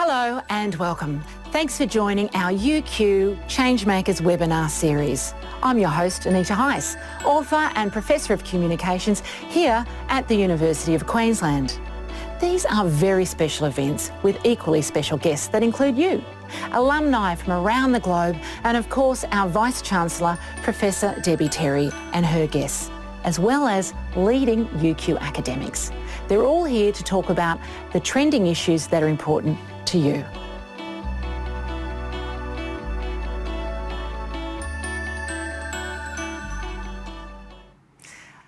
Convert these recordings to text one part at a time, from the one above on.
Hello and welcome. Thanks for joining our UQ ChangeMakers webinar series. I'm your host, Anita Heiss, author and Professor of Communications here at the University of Queensland. These are very special events with equally special guests that include you, alumni from around the globe, and of course our Vice-Chancellor, Professor Debbie Terry, and her guests, as well as leading UQ academics. They're all here to talk about the trending issues that are important to you.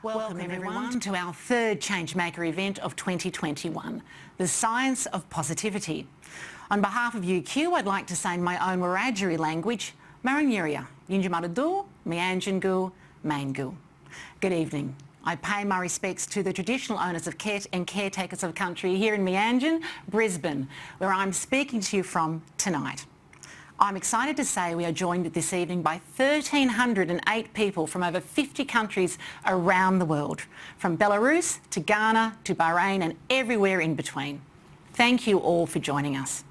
Welcome everyone to our third ChangeMaker event of 2021, the Science of Positivity. On behalf of UQ, I'd like to say in my own Wiradjuri language, Marangiria, insurmountable, mianjingu, maingu. Good evening. I pay my respects to the traditional owners of and caretakers of country here in Mianjin, Brisbane, where I'm speaking to you from tonight. I'm excited to say we are joined this evening by 1,308 people from over 50 countries around the world, from Belarus to Ghana to Bahrain and everywhere in between. Thank you all for joining us.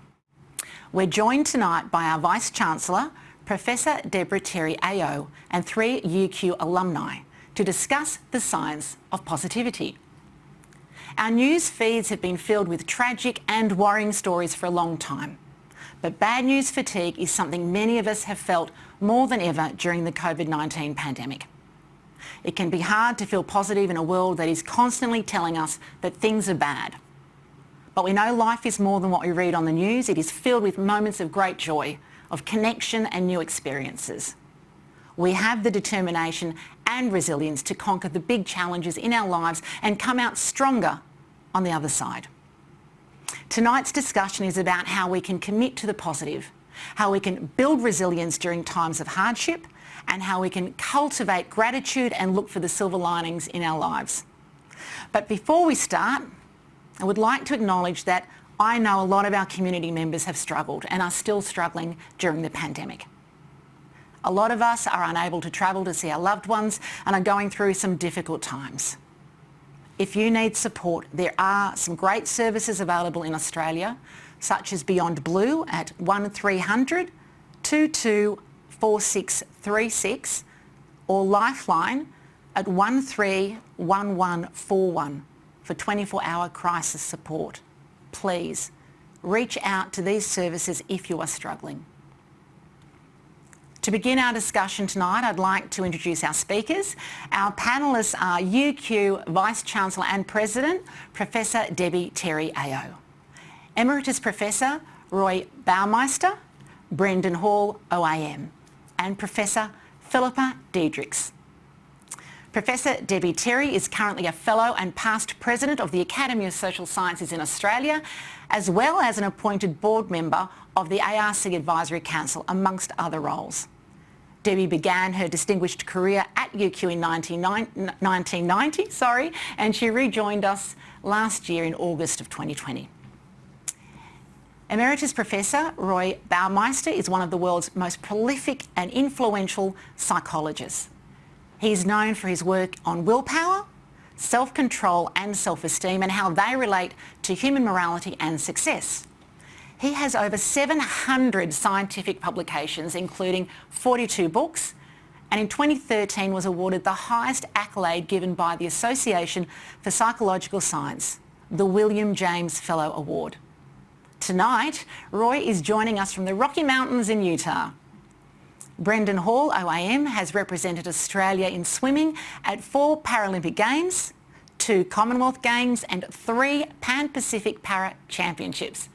We're joined tonight by our Vice-Chancellor, Professor Deborah Terry AO, and 3 UQ alumni to discuss the science of positivity. Our news feeds have been filled with tragic and worrying stories for a long time. But bad news fatigue is something many of us have felt more than ever during the COVID-19 pandemic. It can be hard to feel positive in a world that is constantly telling us that things are bad. But we know life is more than what we read on the news. It is filled with moments of great joy, of connection and new experiences. We have the determination and resilience to conquer the big challenges in our lives and come out stronger on the other side. Tonight's discussion is about how we can commit to the positive, how we can build resilience during times of hardship, and how we can cultivate gratitude and look for the silver linings in our lives. But before we start, I would like to acknowledge that I know a lot of our community members have struggled and are still struggling during the pandemic. A lot of us are unable to travel to see our loved ones and are going through some difficult times. If you need support, there are some great services available in Australia, such as Beyond Blue at 1300 224636 or Lifeline at 131141 for 24-hour crisis support. Please reach out to these services if you are struggling. To begin our discussion tonight, I'd like to introduce our speakers. Our panellists are UQ Vice-Chancellor and President, Professor Debbie Terry AO. Emeritus Professor Roy Baumeister, Brenden Hall OAM, and Professor Phillippa Diedrichs. Professor Debbie Terry is currently a Fellow and past President of the Academy of Social Sciences in Australia, as well as an appointed board member of the ARC Advisory Council, amongst other roles. Debbie began her distinguished career at UQ in 1990, and she rejoined us last year in August of 2020. Emeritus Professor Roy Baumeister is one of the world's most prolific and influential psychologists. He is known for his work on willpower, self-control and self-esteem and how they relate to human morality and success. He has over 700 scientific publications, including 42 books, and in 2013 was awarded the highest accolade given by the Association for Psychological Science, the William James Fellow Award. Tonight, Roy is joining us from the Rocky Mountains in Utah. Brenden Hall OAM has represented Australia in swimming at 4 Paralympic Games, 2 Commonwealth Games and 3 Pan-Pacific Para Championships.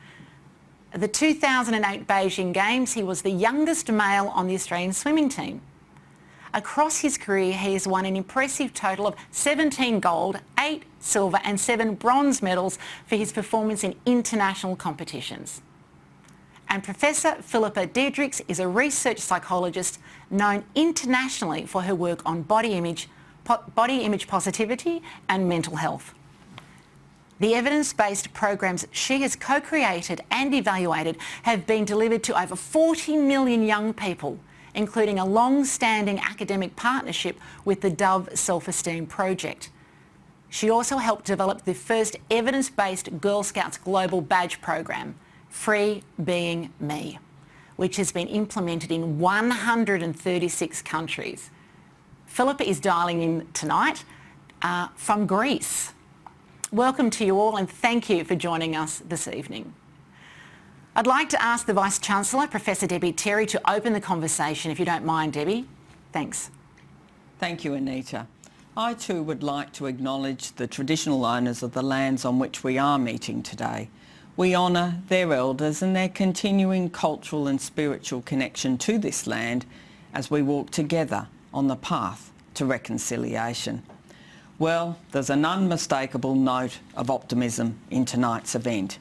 At the 2008 Beijing Games, he was the youngest male on the Australian swimming team. Across his career, he has won an impressive total of 17 gold, 8 silver and 7 bronze medals for his performance in international competitions. And Professor Phillippa Diedrichs is a research psychologist known internationally for her work on body image positivity and mental health. The evidence-based programs she has co-created and evaluated have been delivered to over 40 million young people, including a long-standing academic partnership with the Dove Selfesteem project. She also helped develop the first evidence-based Girl Scouts Global Badge program, Free Being Me, which has been implemented in 136 countries. Phillippa is dialing in tonight from Greece. Welcome to you all and thank you for joining us this evening. I'd like to ask the Vice-Chancellor, Professor Debbie Terry, to open the conversation, if you don't mind, Debbie. Thanks. Thank you, Anita. I too would like to acknowledge the traditional owners of the lands on which we are meeting today. We honour their elders and their continuing cultural and spiritual connection to this land as we walk together on the path to reconciliation. Well, there's an unmistakable note of optimism in tonight's event.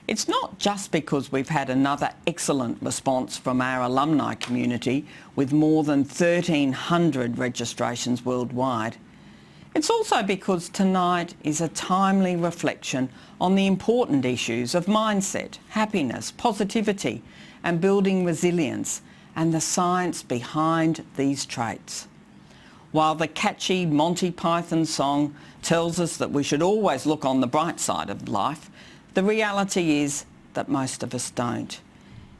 It's not just because we've had another excellent response from our alumni community with more than 1,300 registrations worldwide. It's also because tonight is a timely reflection on the important issues of mindset, happiness, positivity and building resilience and the science behind these traits. While the catchy Monty Python song tells us that we should always look on the bright side of life, the reality is that most of us don't.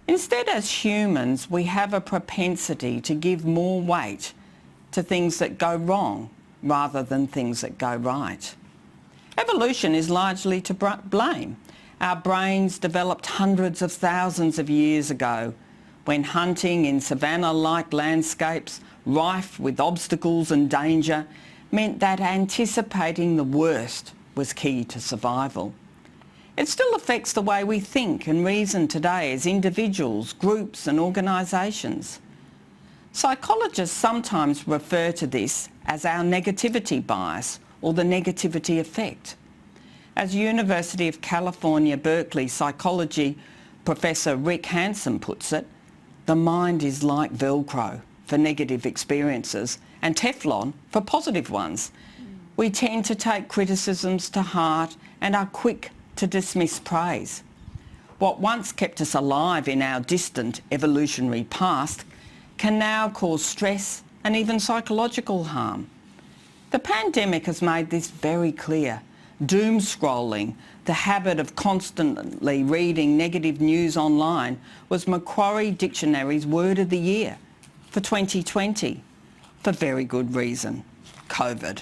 Instead, as humans, we have a propensity to give more weight to things that go wrong rather than things that go right. Evolution is largely to blame. Our brains developed hundreds of thousands of years ago when hunting in savanna-like landscapes rife with obstacles and danger meant that anticipating the worst was key to survival. It still affects the way we think and reason today as individuals, groups and organisations. Psychologists sometimes refer to this as our negativity bias or the negativity effect. As University of California, Berkeley psychology professor Rick Hansen puts it, the mind is like Velcro for negative experiences and Teflon for positive ones. We tend to take criticisms to heart and are quick to dismiss praise. What once kept us alive in our distant evolutionary past can now cause stress and even psychological harm. The pandemic has made this very clear. Doom scrolling, the habit of constantly reading negative news online, was Macquarie Dictionary's word of the year for 2020, for very good reason: COVID.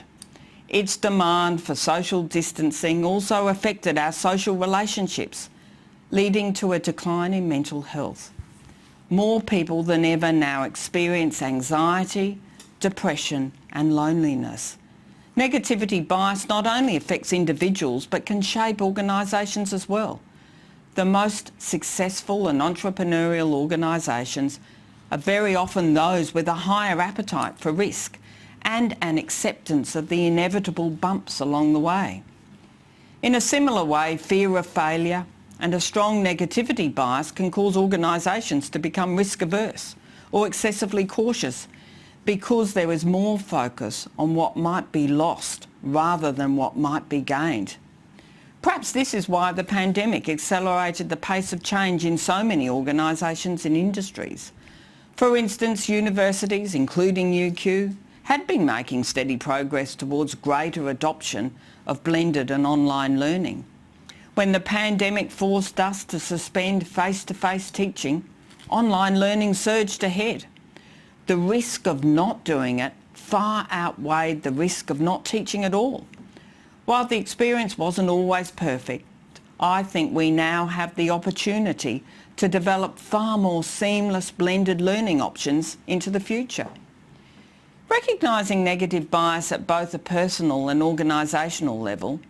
Its demand for social distancing also affected our social relationships, leading to a decline in mental health. More people than ever now experience anxiety, depression and loneliness. Negativity bias not only affects individuals but can shape organisations as well. The most successful and entrepreneurial organisations are very often those with a higher appetite for risk and an acceptance of the inevitable bumps along the way. In a similar way, fear of failure and a strong negativity bias can cause organisations to become risk-averse or excessively cautious because there is more focus on what might be lost rather than what might be gained. Perhaps this is why the pandemic accelerated the pace of change in so many organisations and industries. For instance, universities, including UQ, had been making steady progress towards greater adoption of blended and online learning. When the pandemic forced us to suspend face-to-face teaching, online learning surged ahead. The risk of not doing it far outweighed the risk of not teaching at all. While the experience wasn't always perfect, I think we now have the opportunity to develop far more seamless blended learning options into the future. Recognising negative bias at both a personal and organisational level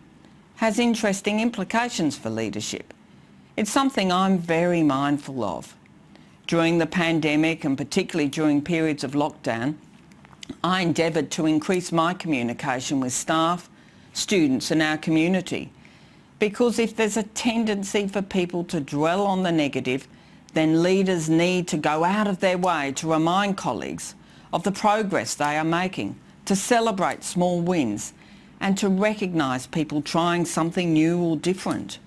has interesting implications for leadership. It's something I'm very mindful of. During the pandemic and particularly during periods of lockdown, I endeavoured to increase my communication with staff, students and our community, because if there's a tendency for people to dwell on the negative, then leaders need to go out of their way to remind colleagues of the progress they are making, to celebrate small wins and to recognise people trying something new or different.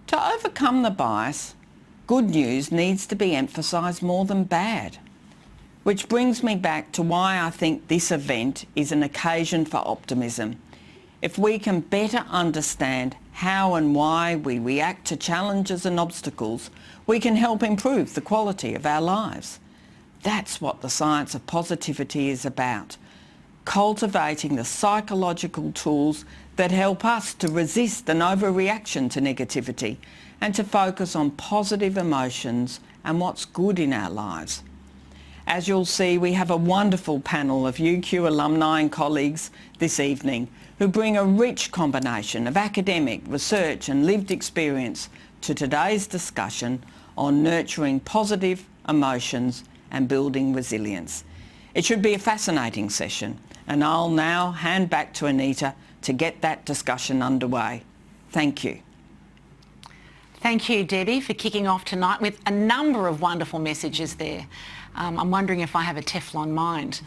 To overcome the bias, good news needs to be emphasised more than bad. Which brings me back to why I think this event is an occasion for optimism. If we can better understand how and why we react to challenges and obstacles, we can help improve the quality of our lives. That's what the science of positivity is about. Cultivating the psychological tools that help us to resist an overreaction to negativity and to focus on positive emotions and what's good in our lives. As you'll see, we have a wonderful panel of UQ alumni and colleagues this evening who bring a rich combination of academic, research and lived experience to today's discussion on nurturing positive emotions and building resilience. It should be a fascinating session, and I'll now hand back to Anita to get that discussion underway. Thank you. Thank you, Debbie, for kicking off tonight with a number of wonderful messages there. I'm wondering if I have a Teflon mind.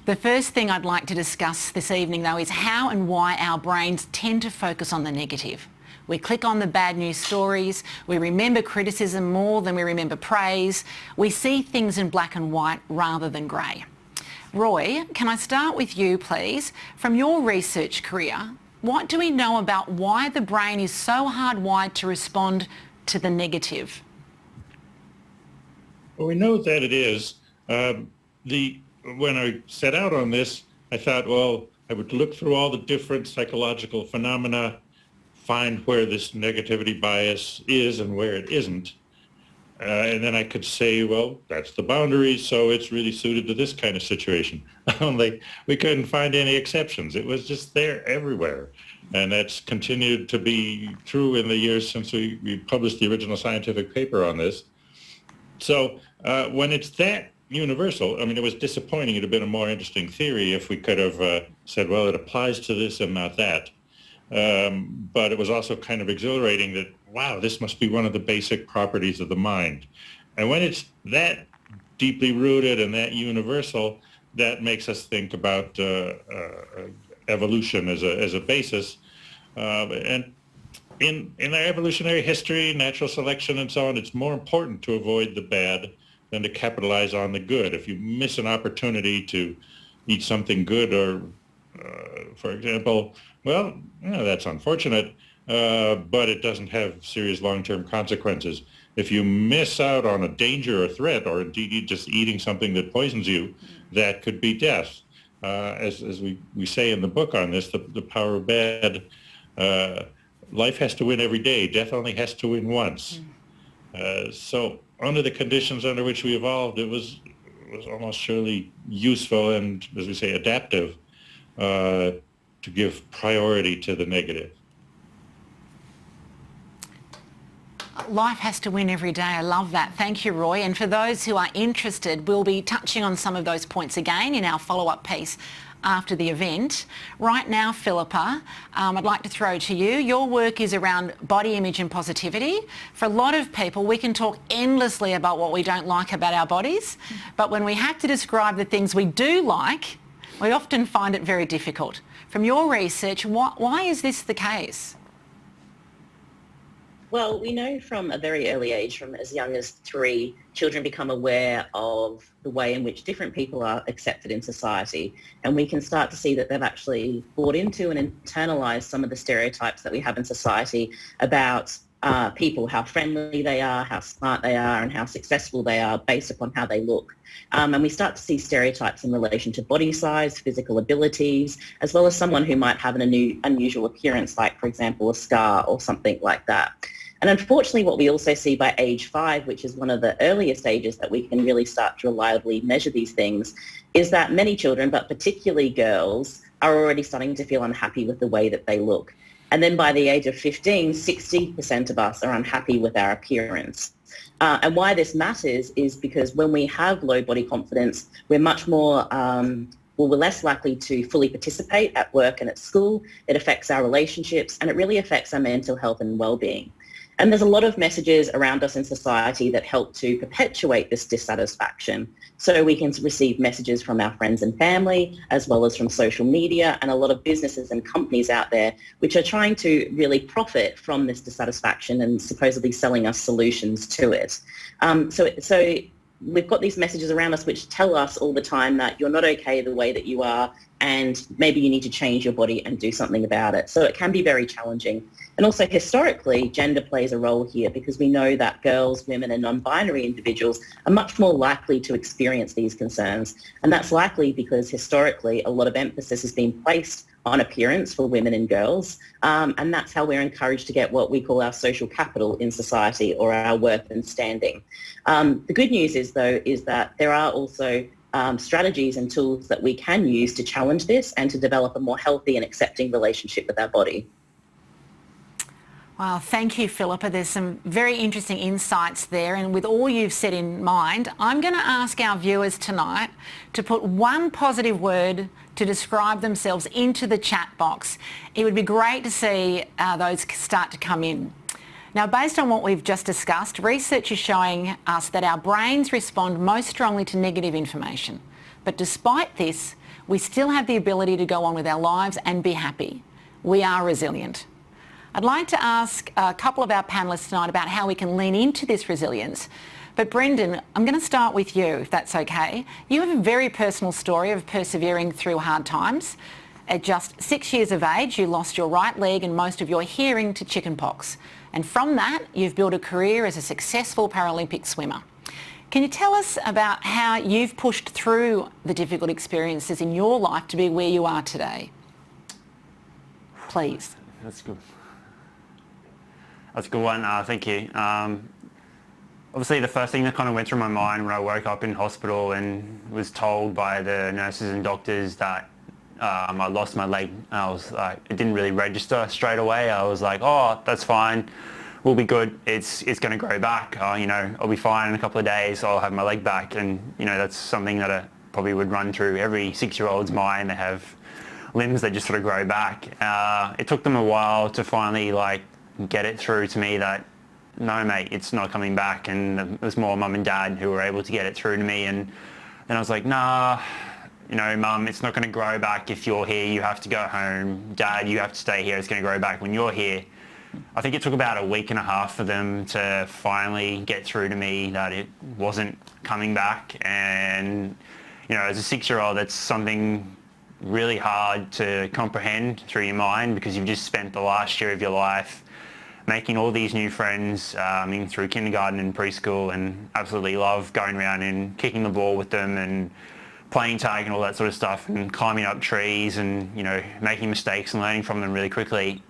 The first thing I'd like to discuss this evening, though, is how and why our brains tend to focus on the negative. We click on the bad news stories, we remember criticism more than we remember praise, we see things in black and white rather than grey. Roy, can I start with you, please? From your research career, what do we know about why the brain is so hardwired to respond to the negative? Well, we know that it is. When I set out on this, I thought, well, I would look through all the different psychological phenomena, find where this negativity bias is and where it isn't. And then I could say, well, that's the boundary, so it's really suited to this kind of situation. Only we couldn't find any exceptions. It was just there everywhere. And that's continued to be true in the years since we published the original scientific paper on this. So when it's that universal, I mean, it was disappointing. It would have been a more interesting theory if we could have said, well, it applies to this and not that. But it was also kind of exhilarating that, wow, this must be one of the basic properties of the mind. And when it's that deeply rooted and that universal, that makes us think about evolution as a basis. And in our evolutionary history, natural selection and so on, it's more important to avoid the bad than to capitalize on the good. If you miss an opportunity to eat something good or, for example, well, that's unfortunate, but it doesn't have serious long-term consequences. If you miss out on a danger or threat, or indeed just eating something that poisons you, that could be death. As we say in the book on this, the power of bad, life has to win every day. Death only has to win once. So under the conditions under which we evolved, it was almost surely useful and, as we say, adaptive to give priority to the negative. Life has to win every day. I love that. Thank you, Roy. And for those who are interested, we'll be touching on some of those points again in our follow-up piece after the event. Right now, Phillippa, I'd like to throw to you. Your work is around body image and positivity. For a lot of people, we can talk endlessly about what we don't like about our bodies, but when we have to describe the things we do like, we often find it very difficult. From your research, why is this the case? Well, we know from a very early age, from as young as 3, children become aware of the way in which different people are accepted in society. And we can start to see that they've actually bought into and internalized some of the stereotypes that we have in society about people, how friendly they are, how smart they are, and how successful they are based upon how they look. And we start to see stereotypes in relation to body size, physical abilities, as well as someone who might have an unusual appearance, like, for example, a scar or something like that. And unfortunately, what we also see by age 5, which is one of the earliest ages that we can really start to reliably measure these things, is that many children, but particularly girls, are already starting to feel unhappy with the way that they look. And then by the age of 15, 60% of us are unhappy with our appearance. And why this matters is because when we have low body confidence, we're much more, we're less likely to fully participate at work and at school. It affects our relationships, and it really affects our mental health and well-being. And there's a lot of messages around us in society that help to perpetuate this dissatisfaction. So we can receive messages from our friends and family, as well as from social media, and a lot of businesses and companies out there which are trying to really profit from this dissatisfaction and supposedly selling us solutions to it. So we've got these messages around us which tell us all the time that you're not okay the way that you are, and maybe you need to change your body and do something about it. So it can be very challenging. And also historically, gender plays a role here because we know that girls, women and non-binary individuals are much more likely to experience these concerns. And that's likely because historically a lot of emphasis has been placed on appearance for women and girls. And that's how we're encouraged to get what we call our social capital in society, or our worth and standing. The good news is, though, is that there are also strategies and tools that we can use to challenge this and to develop a more healthy and accepting relationship with our body. Well, thank you, Phillippa. There's some very interesting insights there, and with all you've said in mind, I'm going to ask our viewers tonight to put one positive word to describe themselves into the chat box. It would be great to see those start to come in. Now, based on what we've just discussed, research is showing us that our brains respond most strongly to negative information. But despite this, we still have the ability to go on with our lives and be happy. We are resilient. I'd like to ask a couple of our panellists tonight about how we can lean into this resilience. But Brenden, I'm going to start with you, if that's okay. You have a very personal story of persevering through hard times. At just 6 years of age, you lost your right leg and most of your hearing to chickenpox. And from that, you've built a career as a successful Paralympic swimmer. Can you tell us about how you've pushed through the difficult experiences in your life to be where you are today? Please. That's good. That's a good one. Thank you. Obviously, the first thing that kind of went through my mind when I woke up in hospital and was told by the nurses and doctors that I lost my leg, I was like, it didn't really register straight away. I was like, oh, that's fine. We'll be good. It's going to grow back. I'll be fine in a couple of days. I'll have my leg back. And, that's something that I probably would run through every 6-year-old's mind. They have limbs that just sort of grow back. It took them a while to finally get it through to me that, no mate, it's not coming back. And it was more mum and dad who were able to get it through to me. And then I was like, nah, mum, it's not going to grow back if you're here. You have to go home. Dad, you have to stay here. It's going to grow back when you're here. I think it took about a week and a half for them to finally get through to me that it wasn't coming back. And, as a 6-year-old, that's something really hard to comprehend through your mind because you've just spent the last year of your life making all these new friends through kindergarten and preschool, and absolutely love going around and kicking the ball with them and playing tag and all that sort of stuff and climbing up trees and, making mistakes and learning from them really quickly.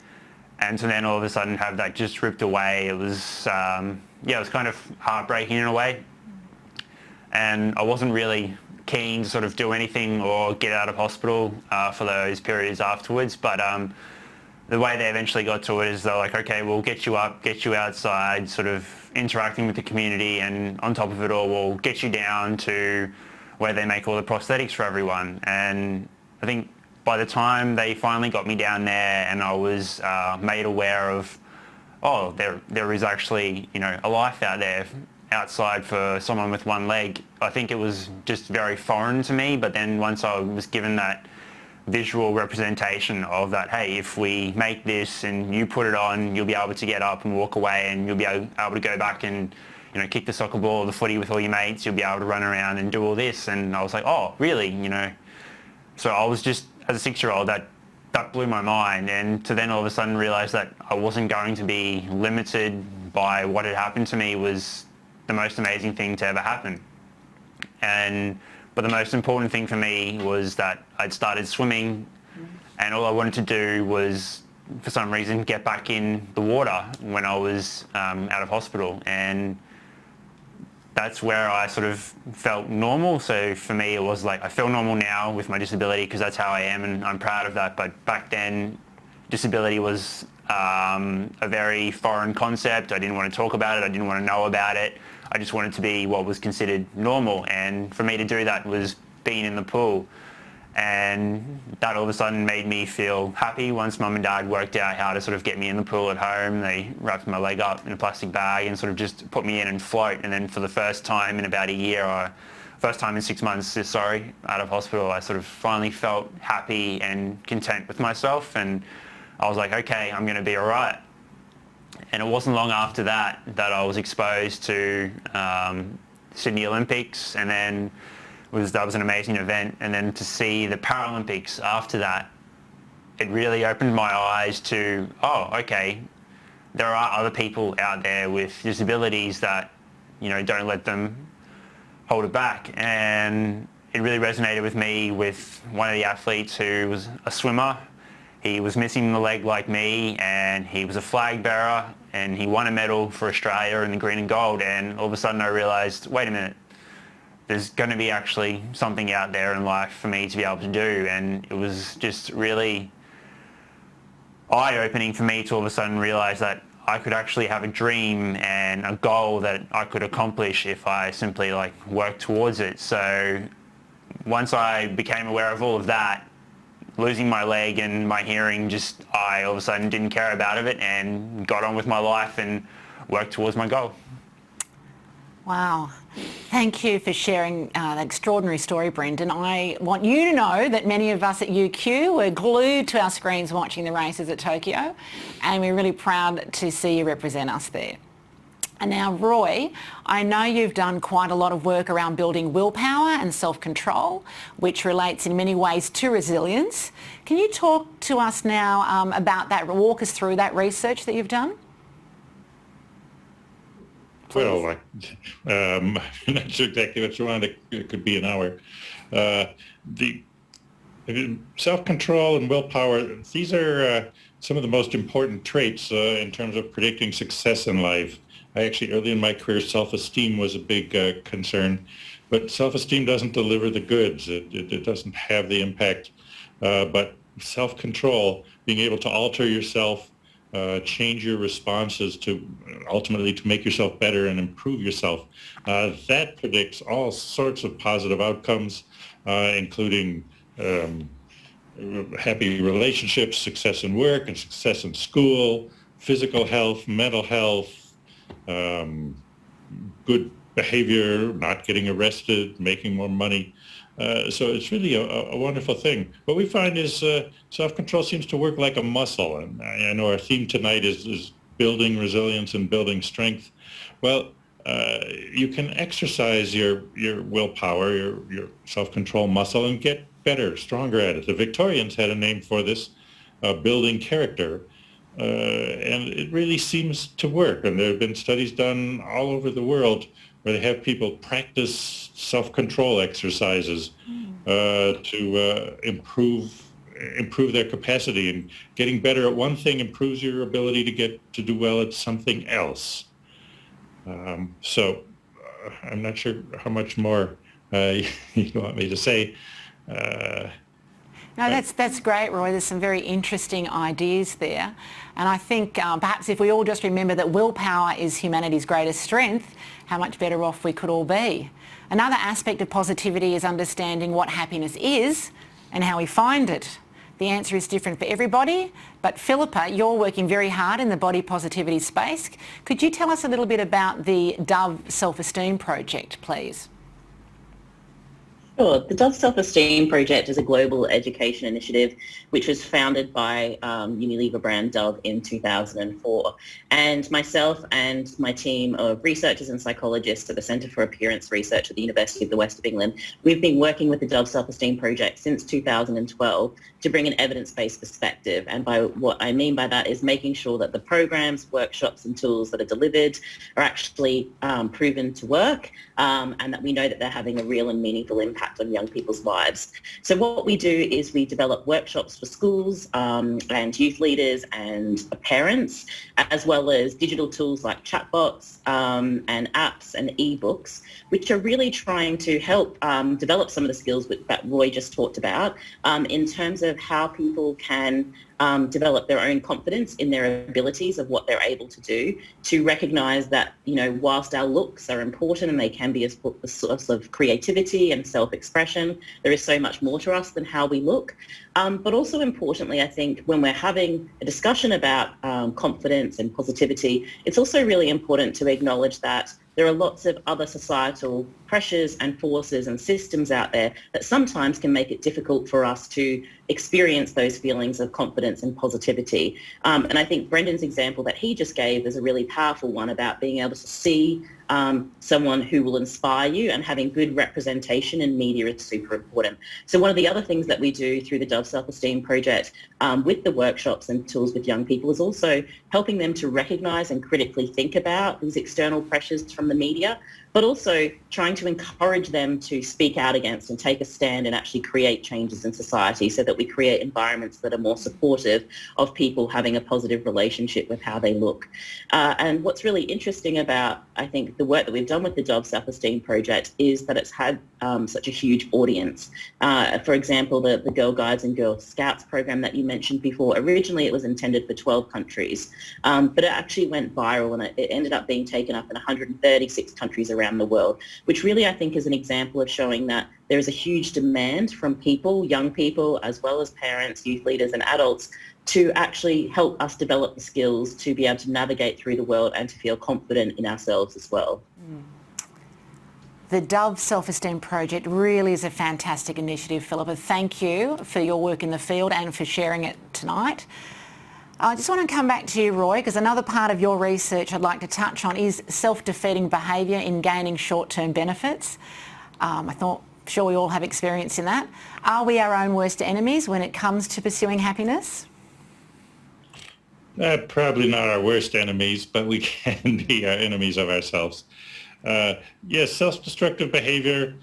And to then all of a sudden have that just ripped away, it was, it was kind of heartbreaking in a way. And I wasn't really keen to sort of do anything or get out of hospital for those periods afterwards. But the way they eventually got to it is they're like, okay, we'll get you up, get you outside, sort of interacting with the community, and on top of it all, we'll get you down to where they make all the prosthetics for everyone. And I think by the time they finally got me down there and I was made aware of, oh, there is actually, a life out there outside for someone with one leg, I think it was just very foreign to me. But then once I was given that visual representation of that, hey, if we make this and you put it on, you'll be able to get up and walk away, and you'll be able to go back and kick the soccer ball or the footy with all your mates, you'll be able to run around and do all this. And I was like, oh, really? So I was just, as a 6-year-old, that blew my mind. And to then all of a sudden realise that I wasn't going to be limited by what had happened to me was the most amazing thing to ever happen. But the most important thing for me was that I'd started swimming, and all I wanted to do was, for some reason, get back in the water when I was out of hospital. And that's where I sort of felt normal. So for me, it was like, I feel normal now with my disability because that's how I am, and I'm proud of that. But back then, disability was a very foreign concept. I didn't want to talk about it. I didn't want to know about it. I just wanted to be what was considered normal. And for me to do that was being in the pool. And that all of a sudden made me feel happy once mum and dad worked out how to sort of get me in the pool at home. They wrapped my leg up in a plastic bag and sort of just put me in and float. And then for the first time in about a year, or first time in 6 months, out of hospital, I sort of finally felt happy and content with myself. And I was like, okay, I'm going to be all right. And it wasn't long after that I was exposed to Sydney Olympics, and then that was an amazing event. And then to see the Paralympics after that, it really opened my eyes to, oh, okay, there are other people out there with disabilities that, don't let them hold it back. And it really resonated with me with one of the athletes who was a swimmer. He was missing the leg like me, and he was a flag bearer, and he won a medal for Australia in the green and gold. And all of a sudden I realised, wait a minute, there's going to be actually something out there in life for me to be able to do. And it was just really eye-opening for me to all of a sudden realise that I could actually have a dream and a goal that I could accomplish if I simply work towards it. So once I became aware of all of that, losing my leg and my hearing, I all of a sudden didn't care about it and got on with my life and worked towards my goal. Wow. Thank you for sharing that extraordinary story, Brenden. I want you to know that many of us at UQ were glued to our screens watching the races at Tokyo, and we're really proud to see you represent us there. And now, Roy, I know you've done quite a lot of work around building willpower and self-control, which relates in many ways to resilience. Can you talk to us now about that, walk us through that research that you've done? Well, I'm not sure exactly what you want. It could be an hour. The self-control and willpower, these are some of the most important traits in terms of predicting success in life. Early in my career, self-esteem was a big concern, but self-esteem doesn't deliver the goods. It doesn't have the impact. But self-control, being able to alter yourself, change your responses to ultimately to make yourself better and improve yourself, that predicts all sorts of positive outcomes, including happy relationships, success in work and success in school, physical health, mental health, good behavior, not getting arrested, making more money. So it's really a wonderful thing. What we find is self-control seems to work like a muscle. And I know our theme tonight is building resilience and building strength. Well, you can exercise your willpower, your self-control muscle, and get better, stronger at it. The Victorians had a name for this, building character. And it really seems to work. And there have been studies done all over the world where they have people practice self-control exercises to improve their capacity. And getting better at one thing improves your ability to do well at something else. So I'm not sure how much more you want me to say. No, that's great, Roy. There's some very interesting ideas there. And I think perhaps if we all just remember that willpower is humanity's greatest strength, how much better off we could all be. Another aspect of positivity is understanding what happiness is and how we find it. The answer is different for everybody, but Phillippa, you're working very hard in the body positivity space. Could you tell us a little bit about the Dove Selfesteem project, please? Sure. The Dove Selfesteem project is a global education initiative which was founded by Unilever brand Dove in 2004. And myself and my team of researchers and psychologists at the Centre for Appearance Research at the University of the West of England, we've been working with the Dove Selfesteem project since 2012 to bring an evidence-based perspective. And by what I mean by that is making sure that the programs, workshops and tools that are delivered are actually proven to work, and that we know that they're having a real and meaningful impact on young people's lives. So what we do is we develop workshops for schools and youth leaders and parents, as well as digital tools like chatbots and apps and ebooks, which are really trying to help develop some of the skills that Roy just talked about in terms of how people can develop their own confidence in their abilities of what they're able to do, to recognise that, whilst our looks are important and they can be a source of creativity and self-expression, there is so much more to us than how we look. But also importantly, I think when we're having a discussion about confidence and positivity, it's also really important to acknowledge that there are lots of other societal pressures and forces and systems out there that sometimes can make it difficult for us to experience those feelings of confidence and positivity. And I think Brenden's example that he just gave is a really powerful one about being able to see someone who will inspire you, and having good representation in media is super important. So one of the other things that we do through the Dove Self-Esteem project with the workshops and tools with young people is also helping them to recognise and critically think about these external pressures from the media, but also trying to encourage them to speak out against and take a stand and actually create changes in society, so that we create environments that are more supportive of people having a positive relationship with how they look. And what's really interesting about, I think, the work that we've done with the Dove Self-Esteem project is that it's had such a huge audience. For example, the Girl Guides and Girl Scouts program that you mentioned before, originally it was intended for 12 countries, but it actually went viral, and it ended up being taken up in 136 countries around the world, which really I think is an example of showing that there is a huge demand from people, young people, as well as parents, youth leaders and adults, to actually help us develop the skills to be able to navigate through the world and to feel confident in ourselves as well. The Dove Self-Esteem Project really is a fantastic initiative, Phillippa. Thank you for your work in the field and for sharing it tonight. I just want to come back to you, Roy, because another part of your research I'd like to touch on is self-defeating behaviour in gaining short-term benefits. Sure we all have experience in that. Are we our own worst enemies when it comes to pursuing happiness? Probably not our worst enemies, but we can be our enemies of ourselves. Yes, self-destructive behavior.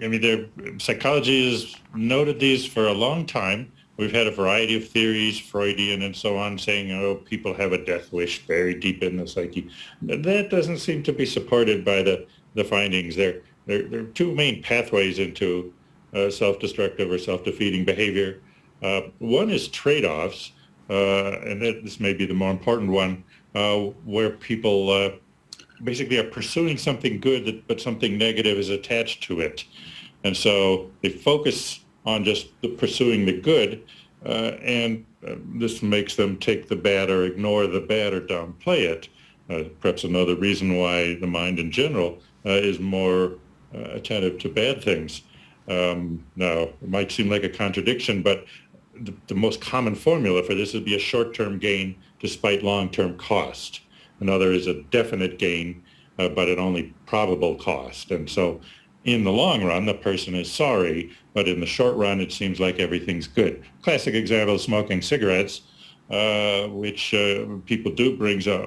I mean, psychology has noted these for a long time. We've had a variety of theories, Freudian and so on, saying, oh, people have a death wish buried deep in the psyche. That doesn't seem to be supported by the findings. There are two main pathways into self-destructive or self-defeating behavior. One is trade-offs, and this may be the more important one, where people basically are pursuing something good, but something negative is attached to it. And so they focus on just pursuing the good, and this makes them take the bad or ignore the bad or downplay it. Perhaps another reason why the mind in general is more attentive to bad things. Now, it might seem like a contradiction, but the most common formula for this would be a short-term gain despite long-term cost. Another is a definite gain, but at only probable cost. And so in the long run, the person is sorry, but in the short run, it seems like everything's good. Classic example of smoking cigarettes, which people do, brings a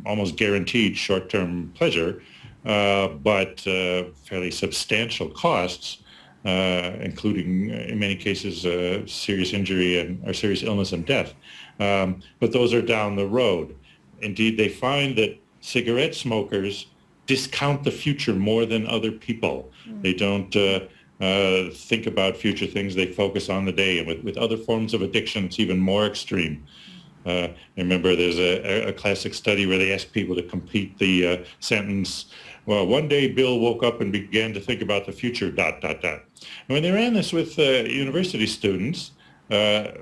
almost guaranteed short-term pleasure, but fairly substantial costs, including in many cases serious injury or serious illness and death. But those are down the road. Indeed, they find that cigarette smokers discount the future more than other people. They don't think about future things. They focus on the day. And with other forms of addiction, it's even more extreme. I remember there's a classic study where they asked people to complete the sentence, well, one day Bill woke up and began to think about the future, ... And when they ran this with university students, the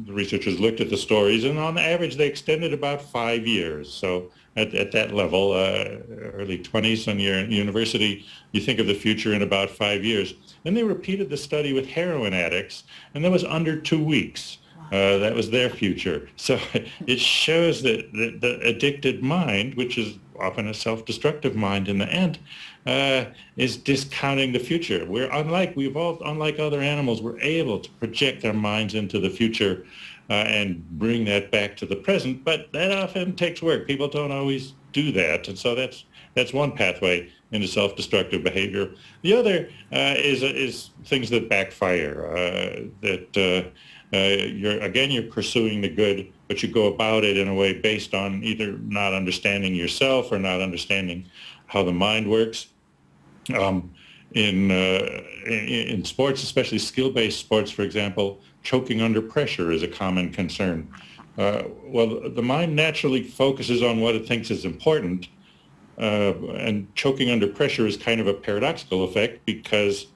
researchers looked at the stories, and on average they extended about 5 years. So at that level, early 20s when you're in university, you think of the future in about 5 years. Then they repeated the study with heroin addicts, and that was under 2 weeks. That was their future. So it shows that the addicted mind, which is often a self-destructive mind in the end, is discounting the future. We evolved unlike other animals. We're able to project our minds into the future and bring that back to the present, but that often takes work. People don't always do that, and so that's one pathway into self-destructive behavior. The other is things that backfire. You're pursuing the good, but you go about it in a way based on either not understanding yourself or not understanding how the mind works. In sports, especially skill-based sports, for example, choking under pressure is a common concern. Well, the mind naturally focuses on what it thinks is important, and choking under pressure is kind of a paradoxical effect because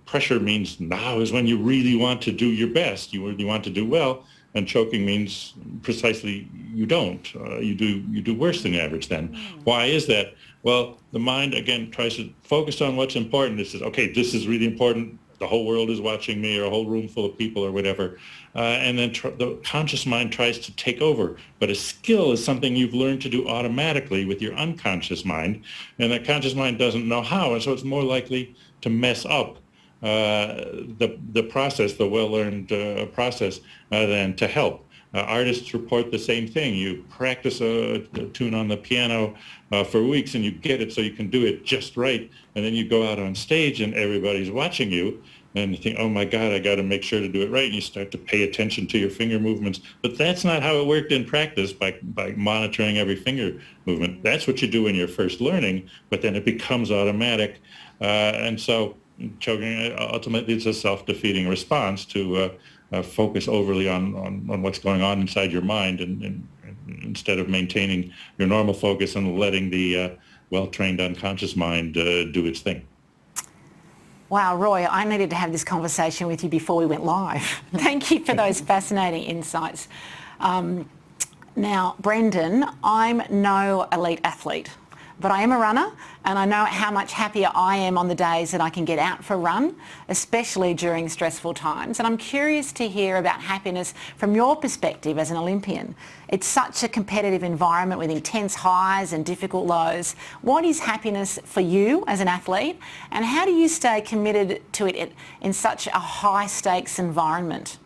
pressure means now is when you really want to do your best, you really want to do well, and choking means precisely you don't. You do worse than average then. Why is that? Well, the mind, again, tries to focus on what's important. It says, okay, this is really important. the whole world is watching me, or a whole room full of people, or whatever. And then the conscious mind tries to take over. But a skill is something you've learned to do automatically with your unconscious mind, and that conscious mind doesn't know how, and so it's more likely to mess up the process, the well-learned process, than to help. Artists report the same thing. You practice a tune on the piano for weeks, and you get it so you can do it just right, and then you go out on stage and everybody's watching you, and you think, oh my God, I got to make sure to do it right, and you start to pay attention to your finger movements. But that's not how it worked in practice, by monitoring every finger movement. That's what you do when you're first learning, but then it becomes automatic. And so choking, ultimately, it's a self-defeating response to focus overly on what's going on inside your mind, and instead of maintaining your normal focus and letting the well-trained unconscious mind do its thing. Wow, Roy, I needed to have this conversation with you before we went live. Thank you for those fascinating insights. Now, Brenden, I'm no elite athlete, but I am a runner, and I know how much happier I am on the days that I can get out for a run, especially during stressful times. And I'm curious to hear about happiness from your perspective as an Olympian. It's such a competitive environment with intense highs and difficult lows. What is happiness for you as an athlete, and how do you stay committed to it in such a high-stakes environment?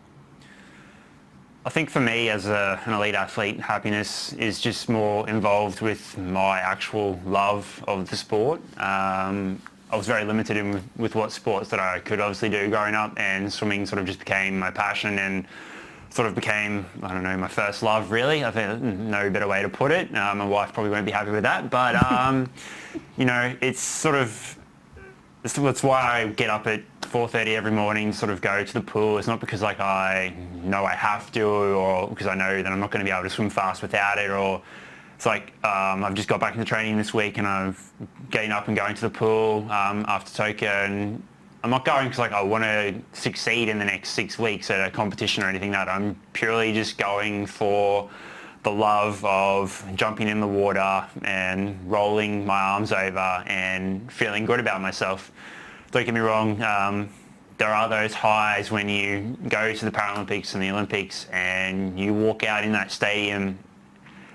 I think for me as an elite athlete, happiness is just more involved with my actual love of the sport. I was very limited with what sports that I could obviously do growing up, and swimming sort of just became my passion and sort of became, I don't know, my first love really. I think no better way to put it. My wife probably won't be happy with that, but you know, it's sort of, that's why I get up at 4:30 every morning, sort of go to the pool. It's not because like I know I have to, or because I know that I'm not going to be able to swim fast without it, or it's like I've just got back into training this week and I'm getting up and going to the pool after Tokyo, and I'm not going because like I want to succeed in the next 6 weeks at a competition or anything like that. I'm purely just going for the love of jumping in the water and rolling my arms over and feeling good about myself. Don't get me wrong, there are those highs when you go to the Paralympics and the Olympics and you walk out in that stadium.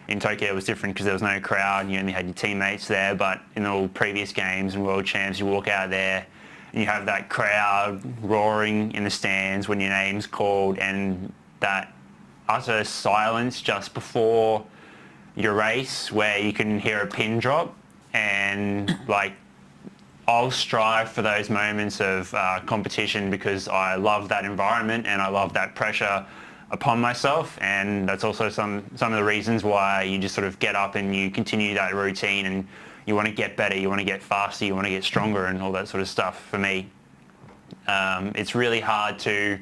In Tokyo it was different because there was no crowd, you only had your teammates there, but in all previous games and world champs you walk out there and you have that crowd roaring in the stands when your name's called, and that utter silence just before your race where you can hear a pin drop, and like I'll strive for those moments of competition because I love that environment and I love that pressure upon myself, and that's also some of the reasons why you just sort of get up and you continue that routine, and you want to get better, you want to get faster, you want to get stronger and all that sort of stuff. For me, it's really hard to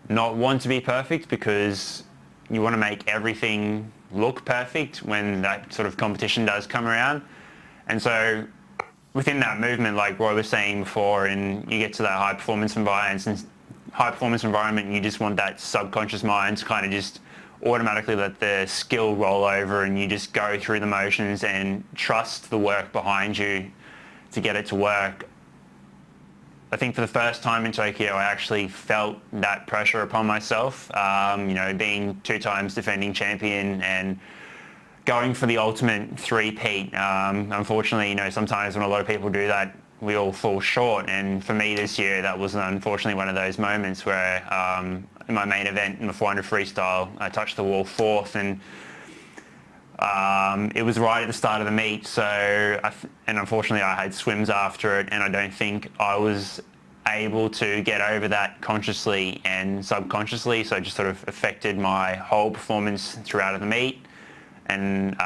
not want to be perfect because you want to make everything look perfect when that sort of competition does come around. And so within that movement, like Roy was saying before, and you get to that high performance environment, and you just want that subconscious mind to kind of just automatically let the skill roll over, and you just go through the motions and trust the work behind you to get it to work. I think for the first time in Tokyo, I actually felt that pressure upon myself, you know, being 2 times defending champion and going for the ultimate three-peat. Unfortunately, you know, sometimes when a lot of people do that, we all fall short. And for me this year, that was unfortunately one of those moments where in my main event in the 400 freestyle, I touched the wall 4th, and it was right at the start of the meet, so and unfortunately I had swims after it, and I don't think I was able to get over that consciously and subconsciously, so it just sort of affected my whole performance throughout the meet, and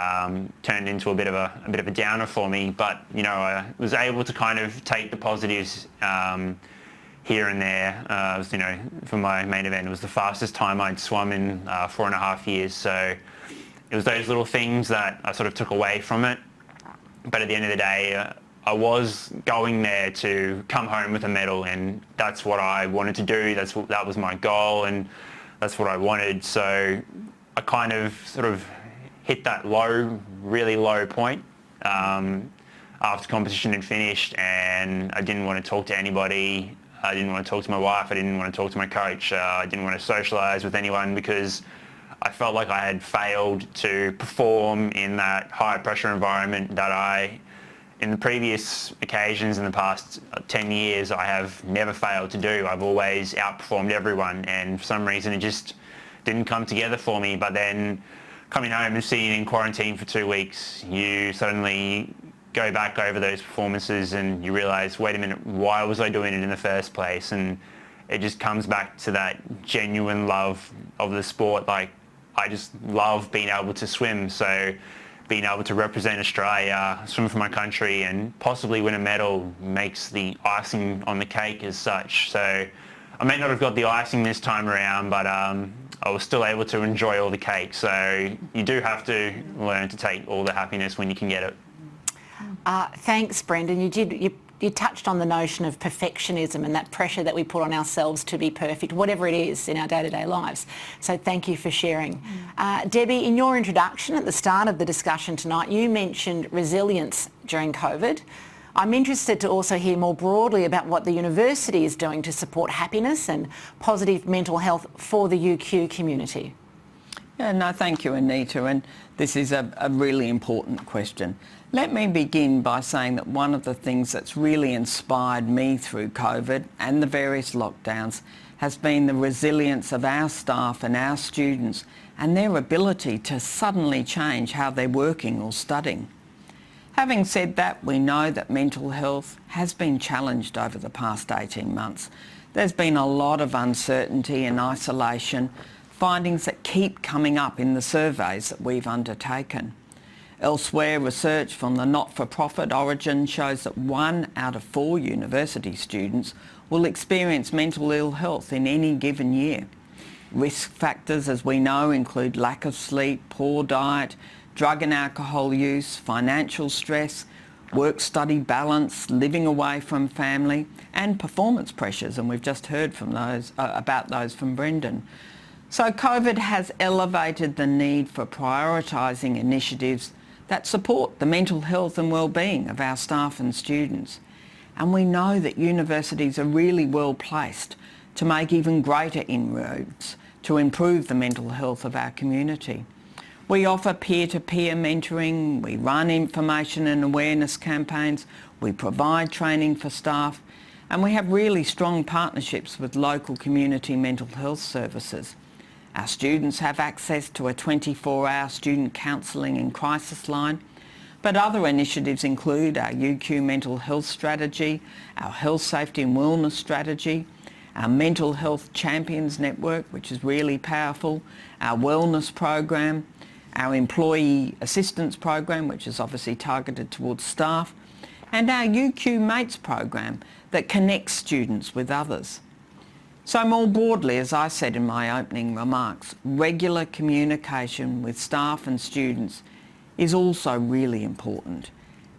turned into a bit of a downer for me. But you know, I was able to kind of take the positives here and there. It was, you know, for my main event, it was the fastest time I'd swum in 4.5 years, so it was those little things that I sort of took away from it. But at the end of the day, I was going there to come home with a medal, and that's what I wanted to do. That was my goal, and that's what I wanted. So I kind of sort of hit that really low point after competition had finished, and I didn't want to talk to anybody. I didn't want to talk to my wife. I didn't want to talk to my coach. I didn't want to socialise with anyone because I felt like I had failed to perform in that high pressure environment that in the previous occasions in the past 10 years, I have never failed to do. I've always outperformed everyone, and for some reason it just didn't come together for me. But then coming home and sitting in quarantine for 2 weeks, you suddenly go back over those performances and you realise, wait a minute, why was I doing it in the first place? And it just comes back to that genuine love of the sport. Like, I just love being able to swim, so being able to represent Australia, swim for my country and possibly win a medal makes the icing on the cake as such. So I may not have got the icing this time around, but I was still able to enjoy all the cake. So you do have to learn to take all the happiness when you can get it. Thanks, Brenden. You touched on the notion of perfectionism and that pressure that we put on ourselves to be perfect, whatever it is in our day-to-day lives. So thank you for sharing. Debbie, in your introduction at the start of the discussion tonight, you mentioned resilience during COVID. I'm interested to also hear more broadly about what the university is doing to support happiness and positive mental health for the UQ community. Yeah, no, thank you, Anita, and this is a really important question. Let me begin by saying that one of the things that's really inspired me through COVID and the various lockdowns has been the resilience of our staff and our students and their ability to suddenly change how they're working or studying. Having said that, we know that mental health has been challenged over the past 18 months. There's been a lot of uncertainty and isolation, findings that keep coming up in the surveys that we've undertaken. Elsewhere, research from the not-for-profit Origin shows that 1 out of 4 university students will experience mental ill health in any given year. Risk factors, as we know, include lack of sleep, poor diet, drug and alcohol use, financial stress, work-study balance, living away from family, and performance pressures, and we've just heard from those about those from Brenden. So COVID has elevated the need for prioritising initiatives that support the mental health and well-being of our staff and students. And we know that universities are really well placed to make even greater inroads to improve the mental health of our community. We offer peer-to-peer mentoring, we run information and awareness campaigns, we provide training for staff, and we have really strong partnerships with local community mental health services. Our students have access to a 24-hour student counselling and crisis line, but other initiatives include our UQ mental health strategy, our health, safety and wellness strategy, our mental health champions network, which is really powerful, our wellness program, our employee assistance program, which is obviously targeted towards staff, and our UQ Mates program that connects students with others. So more broadly, as I said in my opening remarks, regular communication with staff and students is also really important,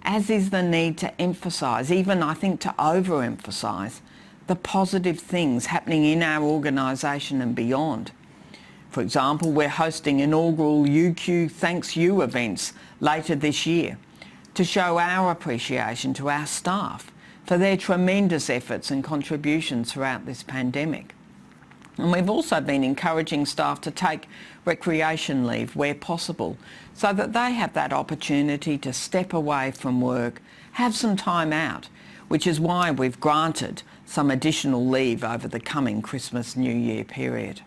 as is the need to emphasise, even I think to overemphasise, the positive things happening in our organisation and beyond. For example, we're hosting inaugural UQ Thanks You events later this year to show our appreciation to our staff for their tremendous efforts and contributions throughout this pandemic. And we've also been encouraging staff to take recreation leave where possible so that they have that opportunity to step away from work, have some time out, which is why we've granted some additional leave over the coming Christmas New Year period.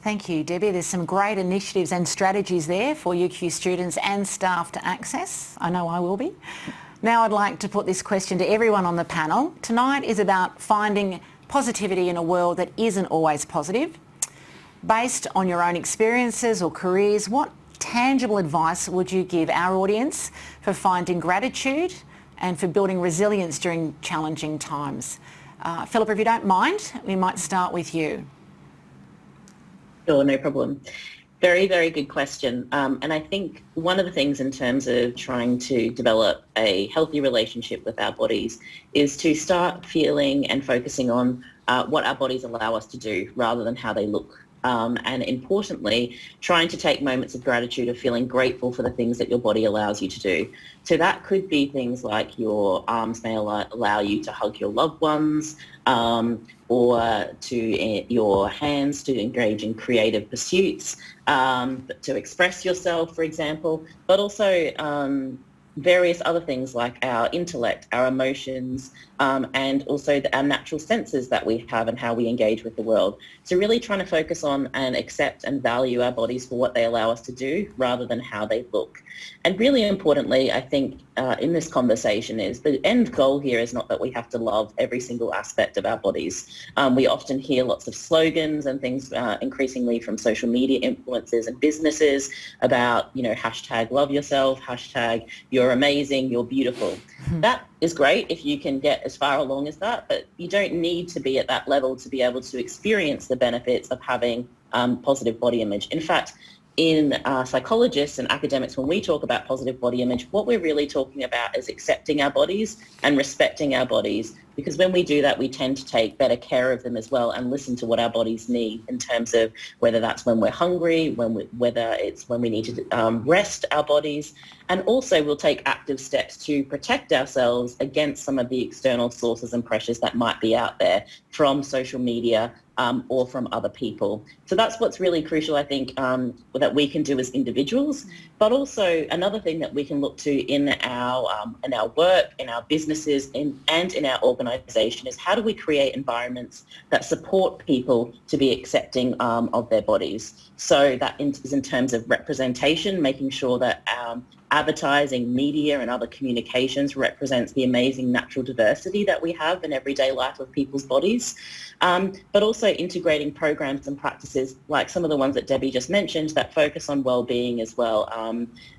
Thank you, Debbie. There's some great initiatives and strategies there for UQ students and staff to access. I know I will be. Now I'd like to put this question to everyone on the panel. Tonight is about finding positivity in a world that isn't always positive. Based on your own experiences or careers, what tangible advice would you give our audience for finding gratitude and for building resilience during challenging times? Phillippa, if you don't mind, we might start with you. Sure, no problem. Very, very good question. And I think one of the things in terms of trying to develop a healthy relationship with our bodies is to start feeling and focusing on what our bodies allow us to do rather than how they look. and importantly, trying to take moments of gratitude of feeling grateful for the things that your body allows you to do. So that could be things like your arms may allow you to hug your loved ones, or to your hands to engage in creative pursuits, to express yourself, for example, but also various other things like our intellect, our emotions, and also our natural senses that we have and how we engage with the world. So really trying to focus on and accept and value our bodies for what they allow us to do rather than how they look. And really importantly, I think in this conversation is the end goal here is not that we have to love every single aspect of our bodies. We often hear lots of slogans and things increasingly from social media influencers and businesses about, hashtag love yourself, hashtag you're amazing, you're beautiful. That is great if you can get as far along as that, but you don't need to be at that level to be able to experience the benefits of having positive body image. In fact, in psychologists and academics, when we talk about positive body image, what we're really talking about is accepting our bodies and respecting our bodies, because when we do that, we tend to take better care of them as well and listen to what our bodies need in terms of whether that's when we're hungry, whether it's when we need to rest our bodies, and also we'll take active steps to protect ourselves against some of the external sources and pressures that might be out there from social media, or from other people. So that's what's really crucial, I think, that we can do as individuals, but also another thing that we can look to in our work, in our businesses, and in our organisation is how do we create environments that support people to be accepting of their bodies. So that is in terms of representation, making sure that advertising, media and other communications represents the amazing natural diversity that we have in everyday life of people's bodies, but also integrating programs and practices like some of the ones that Debbie just mentioned that focus on well-being as well,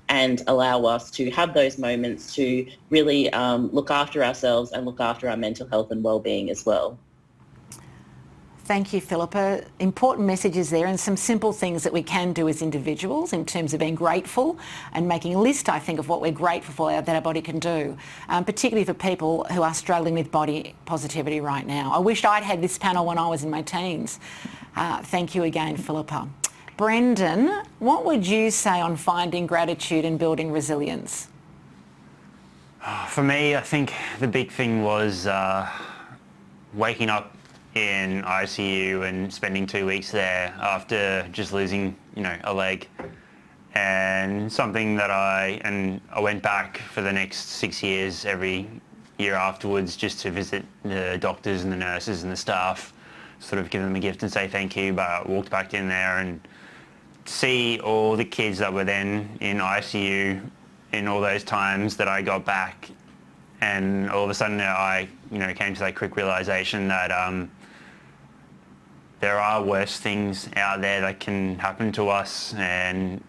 and allow us to have those moments to really look after ourselves and look after our mental health and well-being as well. Thank you, Phillippa. Important messages there and some simple things that we can do as individuals in terms of being grateful and making a list, I think, of what we're grateful for that our body can do, particularly for people who are struggling with body positivity right now. I wished I'd had this panel when I was in my teens. Thank you again, Phillippa. Brenden, what would you say on finding gratitude and building resilience? For me, I think the big thing was waking up in ICU and spending 2 weeks there after just losing, a leg, and something that I went back for the next 6 years every year afterwards just to visit the doctors and the nurses and the staff, sort of give them a gift and say thank you. But I walked back in there and see all the kids that were then in ICU in all those times that I got back, and all of a sudden I came to that quick realization that there are worse things out there that can happen to us and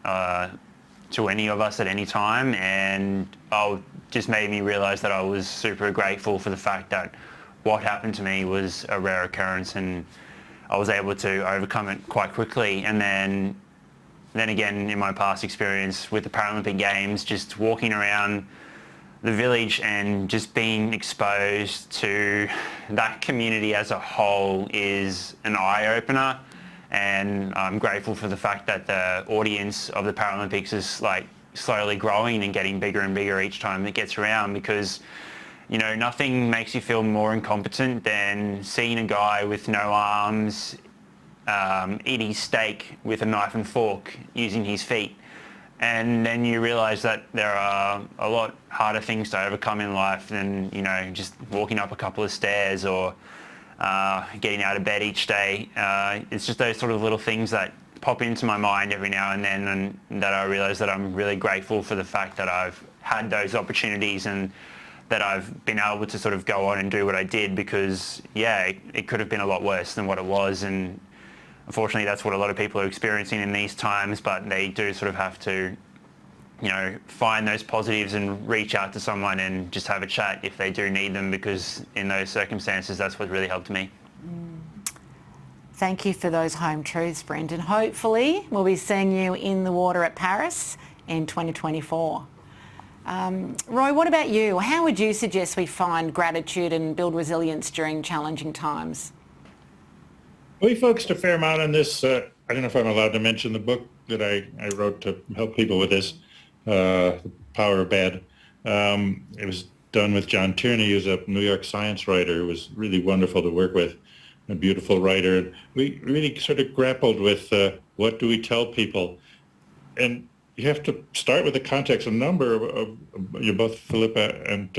to any of us at any time, and just made me realise that I was super grateful for the fact that what happened to me was a rare occurrence and I was able to overcome it quite quickly. And then again, in my past experience with the Paralympic Games, just walking around the village and just being exposed to that community as a whole is an eye-opener, and I'm grateful for the fact that the audience of the Paralympics is slowly growing and getting bigger and bigger each time it gets around, because nothing makes you feel more incompetent than seeing a guy with no arms eating steak with a knife and fork using his feet. And then you realise that there are a lot harder things to overcome in life than, just walking up a couple of stairs or getting out of bed each day. It's just those sort of little things that pop into my mind every now and then, and that I realise that I'm really grateful for the fact that I've had those opportunities and that I've been able to sort of go on and do what I did, because, it could have been a lot worse than what it was. And unfortunately, that's what a lot of people are experiencing in these times, but they do sort of have to, find those positives and reach out to someone and just have a chat if they do need them, because in those circumstances, that's what really helped me. Thank you for those home truths, Brenden. Hopefully, we'll be seeing you in the water at Paris in 2024. Roy, what about you? How would you suggest we find gratitude and build resilience during challenging times? We focused a fair amount on this I don't know if I'm allowed to mention the book that I wrote to help people with this, The Power of Bad. It was done with John Tierney, who's a New York Science writer who was really wonderful to work with, a beautiful writer. And we really sort of grappled with what do we tell people? And you have to start with the context. A number of you, both Phillippa and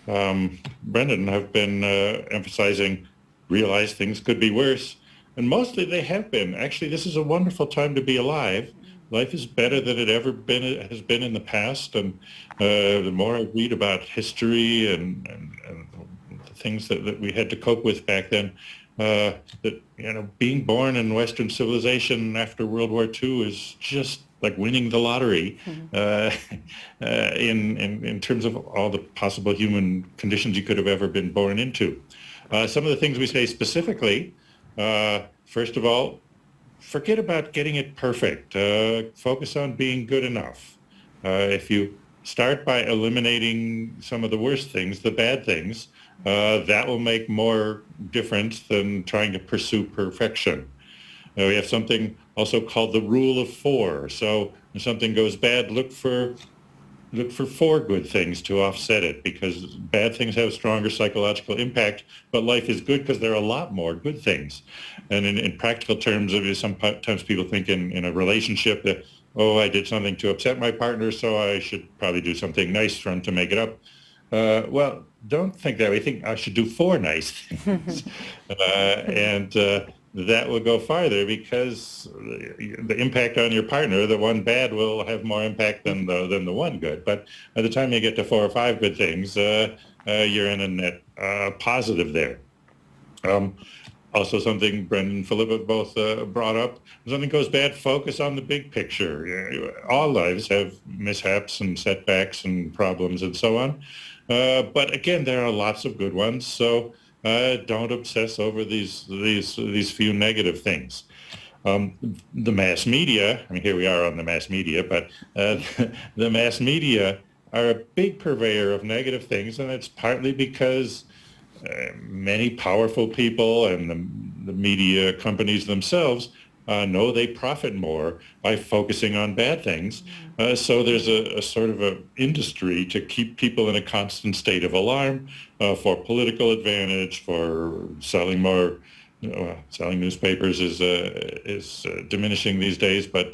Brenden, have been emphasizing realize things could be worse. And mostly they have been. Actually, this is a wonderful time to be alive. Life is better than it has been in the past. And the more I read about history and the things that we had to cope with back then, that, being born in Western civilization after World War II is just like winning the lottery in terms of all the possible human conditions you could have ever been born into. Some of the things we say specifically, first of all, forget about getting it perfect. Focus on being good enough. If you start by eliminating some of the worst things, the bad things, that will make more difference than trying to pursue perfection. We have something also called the rule of four. So when something goes bad, look for four good things to offset it, because bad things have stronger psychological impact, but life is good because there are a lot more good things. And in practical terms, sometimes people think in a relationship that, oh, I did something to upset my partner, so I should probably do something nice for him to make it up. Well, don't think that way. Think I should do four nice things. That will go farther, because the impact on your partner, the one bad will have more impact than the one good. But by the time you get to 4 or 5 good things, you're in a net positive there. Also, something Brenden and Phillippa both brought up, when something goes bad, focus on the big picture. All lives have mishaps and setbacks and problems and so on. But again, there are lots of good ones. So don't obsess over these few negative things. The mass media, I mean, here we are on the mass media, but the mass media are a big purveyor of negative things, and it's partly because many powerful people and the media companies themselves know they profit more by focusing on bad things. So there's a sort of an industry to keep people in a constant state of alarm for political advantage, for selling more. Selling newspapers is diminishing these days, but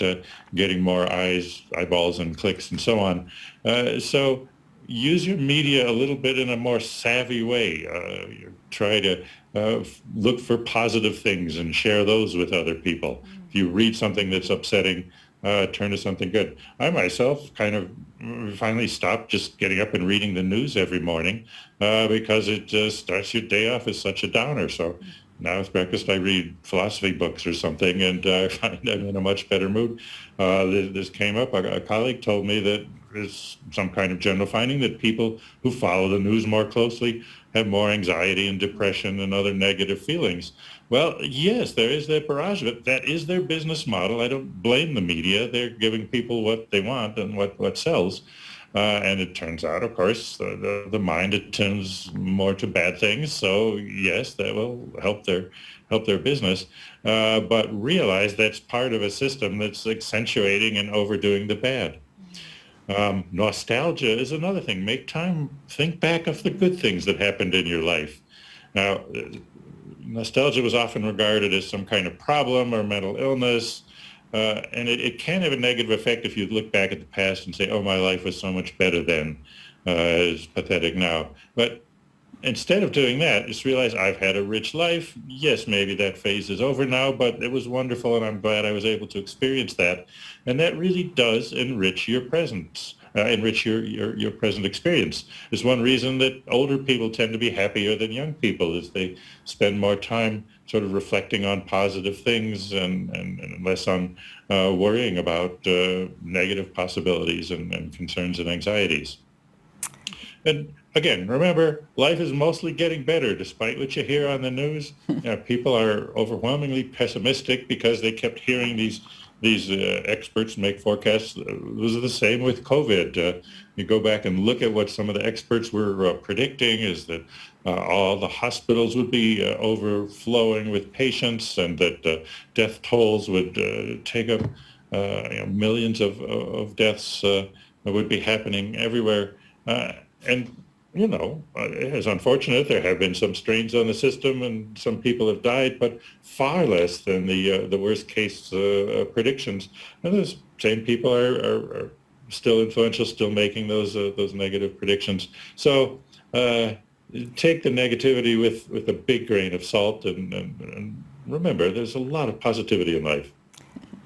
getting more eyeballs and clicks and so on. So use your media a little bit in a more savvy way. Try to look for positive things and share those with other people. If you read something that's upsetting, turn to something good. I myself kind of finally stopped just getting up and reading the news every morning because it just starts your day off as such a downer. So now with breakfast I read philosophy books or something, and I find I'm in a much better mood. This came up. A colleague told me that there's some kind of general finding that people who follow the news more closely have more anxiety and depression and other negative feelings. Well, yes, there is that barrage of it. That is their business model. I don't blame the media. They're giving people what they want and what sells. And it turns out, of course, the mind attends more to bad things. So yes, that will help their business. But realize that's part of a system that's accentuating and overdoing the bad. Nostalgia is another thing. Make time, think back of the good things that happened in your life. Now, nostalgia was often regarded as some kind of problem or mental illness. And it can have a negative effect if you look back at the past and say, oh, my life was so much better then. It's pathetic now. But instead of doing that, just realize I've had a rich life. Yes, maybe that phase is over now, but it was wonderful, and I'm glad I was able to experience that. And that really does enrich your presence, enrich your present experience. It's one reason that older people tend to be happier than young people, is they spend more time sort of reflecting on positive things and less on worrying about negative possibilities and concerns and anxieties. And again, remember, life is mostly getting better, despite what you hear on the news. People are overwhelmingly pessimistic because they kept hearing these these experts make forecasts. It was the same with COVID. You go back and look at what some of the experts were predicting is that all the hospitals would be overflowing with patients, and that death tolls would take up millions of deaths would be happening everywhere. And it is unfortunate. There have been some strains on the system and some people have died, but far less than the worst case predictions. And those same people are still influential, still making those negative predictions. So take the negativity with a big grain of salt, and remember, there's a lot of positivity in life.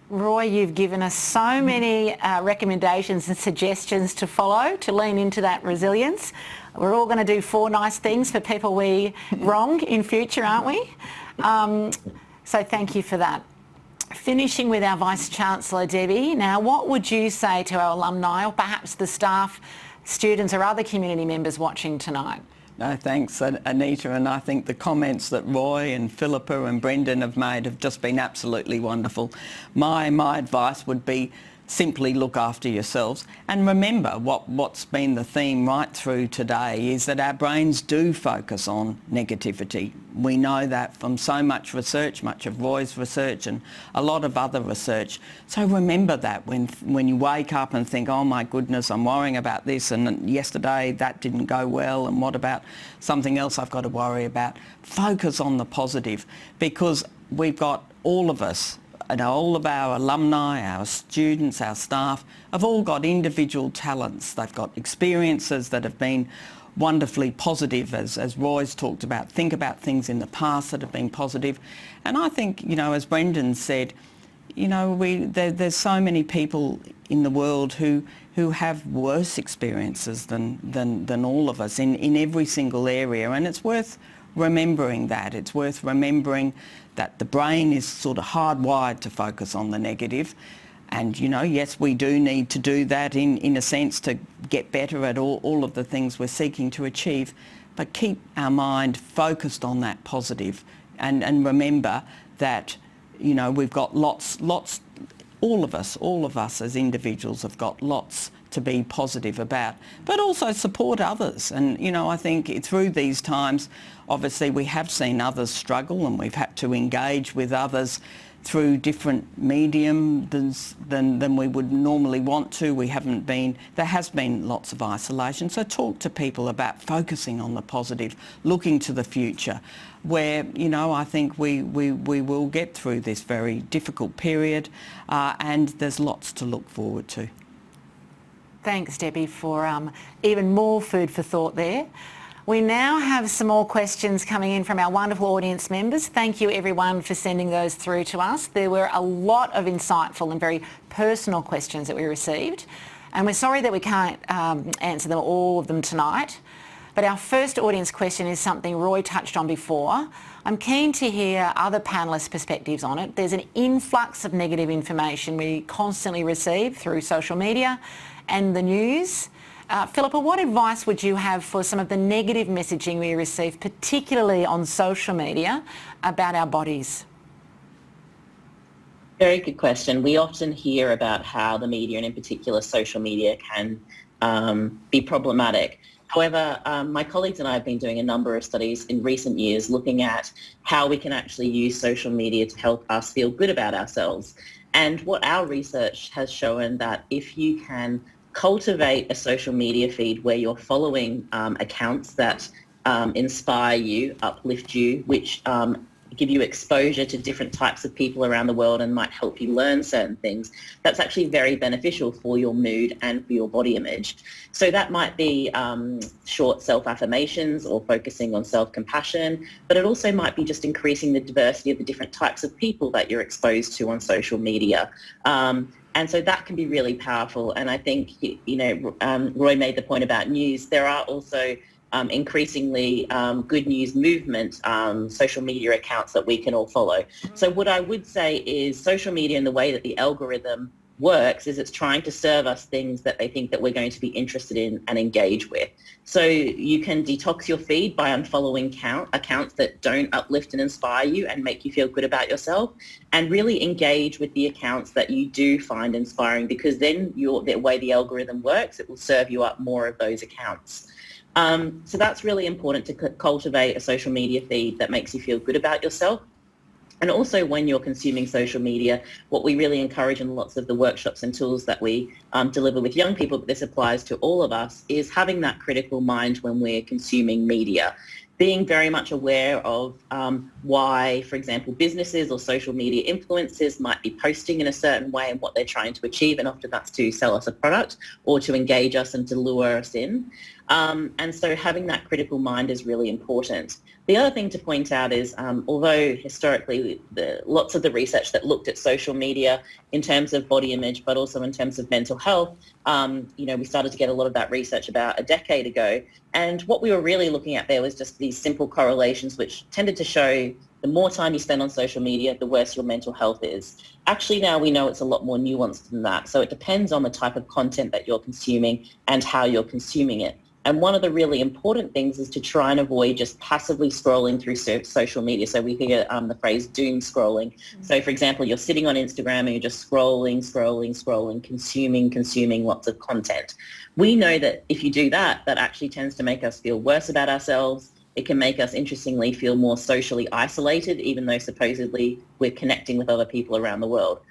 Roy, you've given us so many recommendations and suggestions to follow to lean into that resilience. We're all going to do 4 nice things for people we wrong in future, aren't we? So thank you for that. Finishing with our Vice-Chancellor, Debbie. Now, what would you say to our alumni, or perhaps the staff, students or other community members watching tonight? No, thanks, Anita, and I think the comments that Roy and Phillippa and Brenden have made have just been absolutely wonderful. My advice would be simply look after yourselves, and remember what's been the theme right through today is that our brains do focus on negativity. We know that from so much research, much of Roy's research and a lot of other research. So remember that when you wake up and think, oh my goodness, I'm worrying about this, and yesterday that didn't go well, and what about something else I've got to worry about? Focus on the positive, because we've got all of us, and all of our alumni, our students, our staff have all got individual talents. They've got experiences that have been wonderfully positive, as Roy's talked about. Think about things in the past that have been positive. And I think, as Brenden said, there's so many people in the world who have worse experiences than all of us in every single area, and it's worth remembering that. It's worth remembering that the brain is sort of hardwired to focus on the negative. And, yes, we do need to do that in a sense to get better at all of the things we're seeking to achieve. But keep our mind focused on that positive. And remember that, we've got lots, all of us as individuals have got lots to be positive about, but also support others. And, I think through these times, obviously we have seen others struggle, and we've had to engage with others through different mediums than we would normally want to. There has been lots of isolation. So talk to people about focusing on the positive, looking to the future, where, I think we will get through this very difficult period, and there's lots to look forward to. Thanks, Debbie, for even more food for thought there. We now have some more questions coming in from our wonderful audience members. Thank you, everyone, for sending those through to us. There were a lot of insightful and very personal questions that we received, and we're sorry that we can't answer all of them tonight. But our first audience question is something Roy touched on before. I'm keen to hear other panellists' perspectives on it. There's an influx of negative information we constantly receive through social media and the news. Phillippa, what advice would you have for some of the negative messaging we receive, particularly on social media, about our bodies? Very good question. We often hear about how the media, and in particular social media, can be problematic. However, my colleagues and I have been doing a number of studies in recent years looking at how we can actually use social media to help us feel good about ourselves. And what our research has shown that if you can cultivate a social media feed where you're following accounts that inspire you, uplift you, which give you exposure to different types of people around the world and might help you learn certain things, that's actually very beneficial for your mood and for your body image. So that might be short self-affirmations or focusing on self-compassion, but it also might be just increasing the diversity of the different types of people that you're exposed to on social media. And so that can be really powerful. And I think, Roy made the point about news. There are also increasingly good news movement social media accounts that we can all follow. So what I would say is social media, and the way that the algorithm works is it's trying to serve us things that they think that we're going to be interested in and engage with. So you can detox your feed by unfollowing accounts that don't uplift and inspire you and make you feel good about yourself, and really engage with the accounts that you do find inspiring, because then the way the algorithm works, it will serve you up more of those accounts. So that's really important, to cultivate a social media feed that makes you feel good about yourself. And also, when you're consuming social media, what we really encourage in lots of the workshops and tools that we deliver with young people, but this applies to all of us, is having that critical mind when we're consuming media. Being very much aware of why, for example, businesses or social media influencers might be posting in a certain way and what they're trying to achieve. And often that's to sell us a product or to engage us and to lure us in. And so having that critical mind is really important. The other thing to point out is, although historically lots of the research that looked at social media in terms of body image, but also in terms of mental health, we started to get a lot of that research about a decade ago. And what we were really looking at there was just these simple correlations, which tended to show the more time you spend on social media, the worse your mental health is. Actually, now we know it's a lot more nuanced than that. So it depends on the type of content that you're consuming and how you're consuming it. And one of the really important things is to try and avoid just passively scrolling through social media. So we hear the phrase doom scrolling. So for example, you're sitting on Instagram and you're just scrolling, consuming lots of content. We know that if you do that, that actually tends to make us feel worse about ourselves. It can make us, interestingly, feel more socially isolated, even though supposedly we're connecting with other people around the world.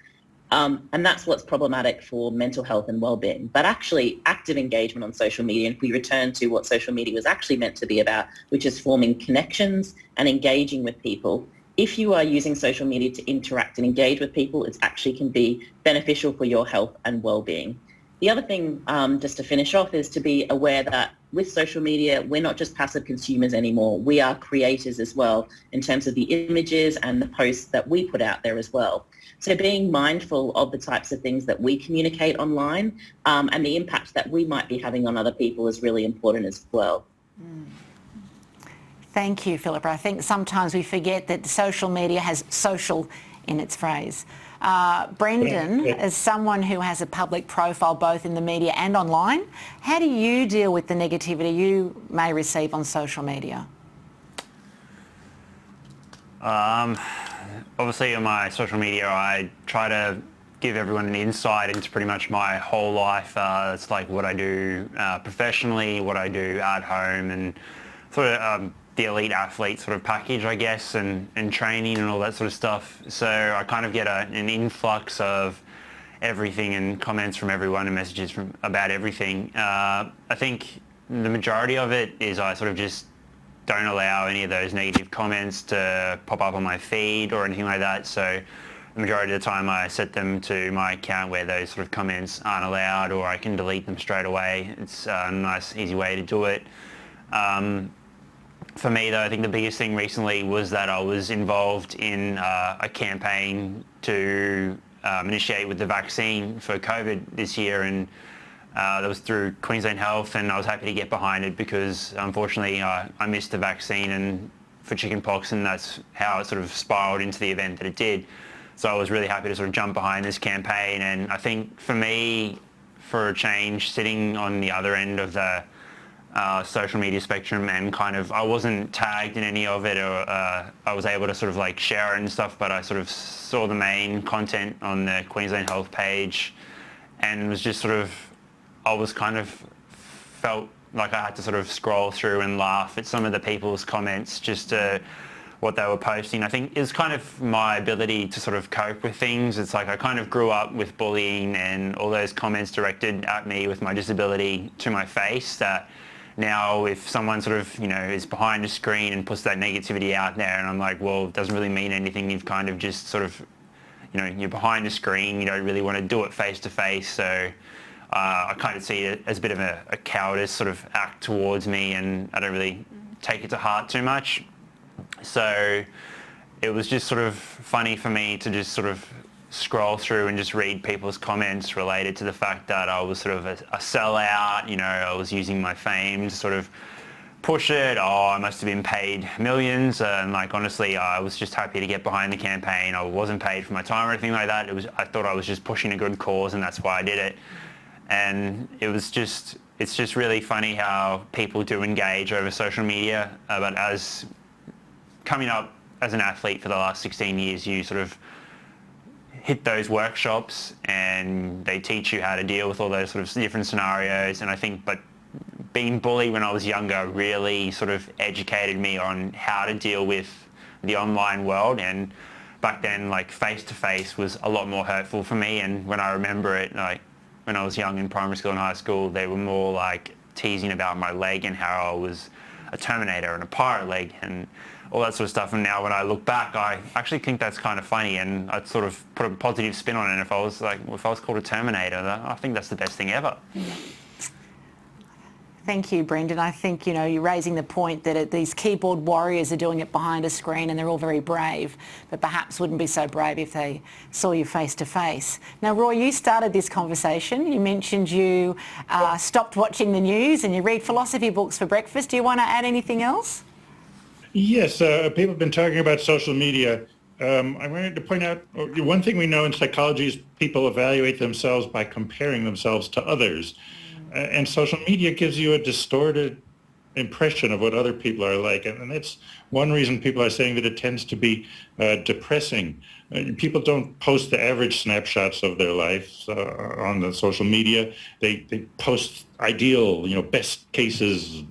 And that's what's problematic for mental health and well-being. But actually, active engagement on social media, and if we return to what social media was actually meant to be about, which is forming connections and engaging with people, if you are using social media to interact and engage with people, it actually can be beneficial for your health and well-being. The other thing, just to finish off, is to be aware that with social media, we're not just passive consumers anymore. We are creators as well, in terms of the images and the posts that we put out there as well. So being mindful of the types of things that we communicate online and the impact that we might be having on other people is really important as well. Thank you, Phillippa. I think sometimes we forget that social media has social in its phrase. Brenden, as someone who has a public profile both in the media and online, how do you deal with the negativity you may receive on social media? Obviously on my social media I try to give everyone an insight into pretty much my whole life. It's like what I do professionally, what I do at home, and sort of the elite athlete sort of package, I guess, and training and all that sort of stuff. So I kind of get an influx of everything and comments from everyone and messages about everything. I think the majority of it is I sort of just don't allow any of those negative comments to pop up on my feed or anything like that. So the majority of the time I set them to my account where those sort of comments aren't allowed, or I can delete them straight away. It's a nice, easy way to do it. For me, though, I think the biggest thing recently was that I was involved in a campaign to initiate with the vaccine for COVID this year, and that was through Queensland Health, and I was happy to get behind it because unfortunately I missed the vaccine and for chickenpox, and that's how it sort of spiraled into the event that it did. So I was really happy to sort of jump behind this campaign, and I think for me, for a change, sitting on the other end of the social media spectrum, and kind of, I wasn't tagged in any of it, or I was able to sort of like share it and stuff, but I sort of saw the main content on the Queensland Health page and was just sort of, I was kind of felt like I had to sort of scroll through and laugh at some of the people's comments just to what they were posting. I think it's kind of my ability to sort of cope with things. It's like I kind of grew up with bullying and all those comments directed at me with my disability to my face, that now if someone sort of, is behind a screen and puts that negativity out there, and I'm like, well, it doesn't really mean anything. You've kind of just sort of, you're behind a screen. You don't really want to do it face to face. So I kind of see it as a bit of a cowardice sort of act towards me, and I don't really take it to heart too much. So it was just sort of funny for me to just sort of scroll through and just read people's comments related to the fact that I was sort of a sellout, I was using my fame to sort of push it. Oh, I must have been paid millions. And like, honestly, I was just happy to get behind the campaign. I wasn't paid for my time or anything like that. I thought I was just pushing a good cause, and that's why I did it. And it's just really funny how people do engage over social media. But as coming up as an athlete for the last 16 years, you sort of hit those workshops and they teach you how to deal with all those sort of different scenarios. And I think, but being bullied when I was younger really sort of educated me on how to deal with the online world. And back then, like, face-to-face was a lot more hurtful for me. And when I remember it, like when I was young in primary school and high school, they were more like teasing about my leg and how I was a Terminator and a pirate leg and all that sort of stuff. And now when I look back, I actually think that's kind of funny, and I'd sort of put a positive spin on it. If I was called a Terminator, I think that's the best thing ever. Thank you, Brenden. I think, you know, you're raising the point that these keyboard warriors are doing it behind a screen and they're all very brave, but perhaps wouldn't be so brave if they saw you face to face. Now, Roy, you started this conversation. You mentioned you stopped watching the news and you read philosophy books for breakfast. Do you want to add anything else? Yes, people have been talking about social media. I wanted to point out one thing we know in psychology is people evaluate themselves by comparing themselves to others. And social media gives you a distorted impression of what other people are like. And that's one reason people are saying that it tends to be depressing. People don't post the average snapshots of their lives on the social media. They post ideal, best cases,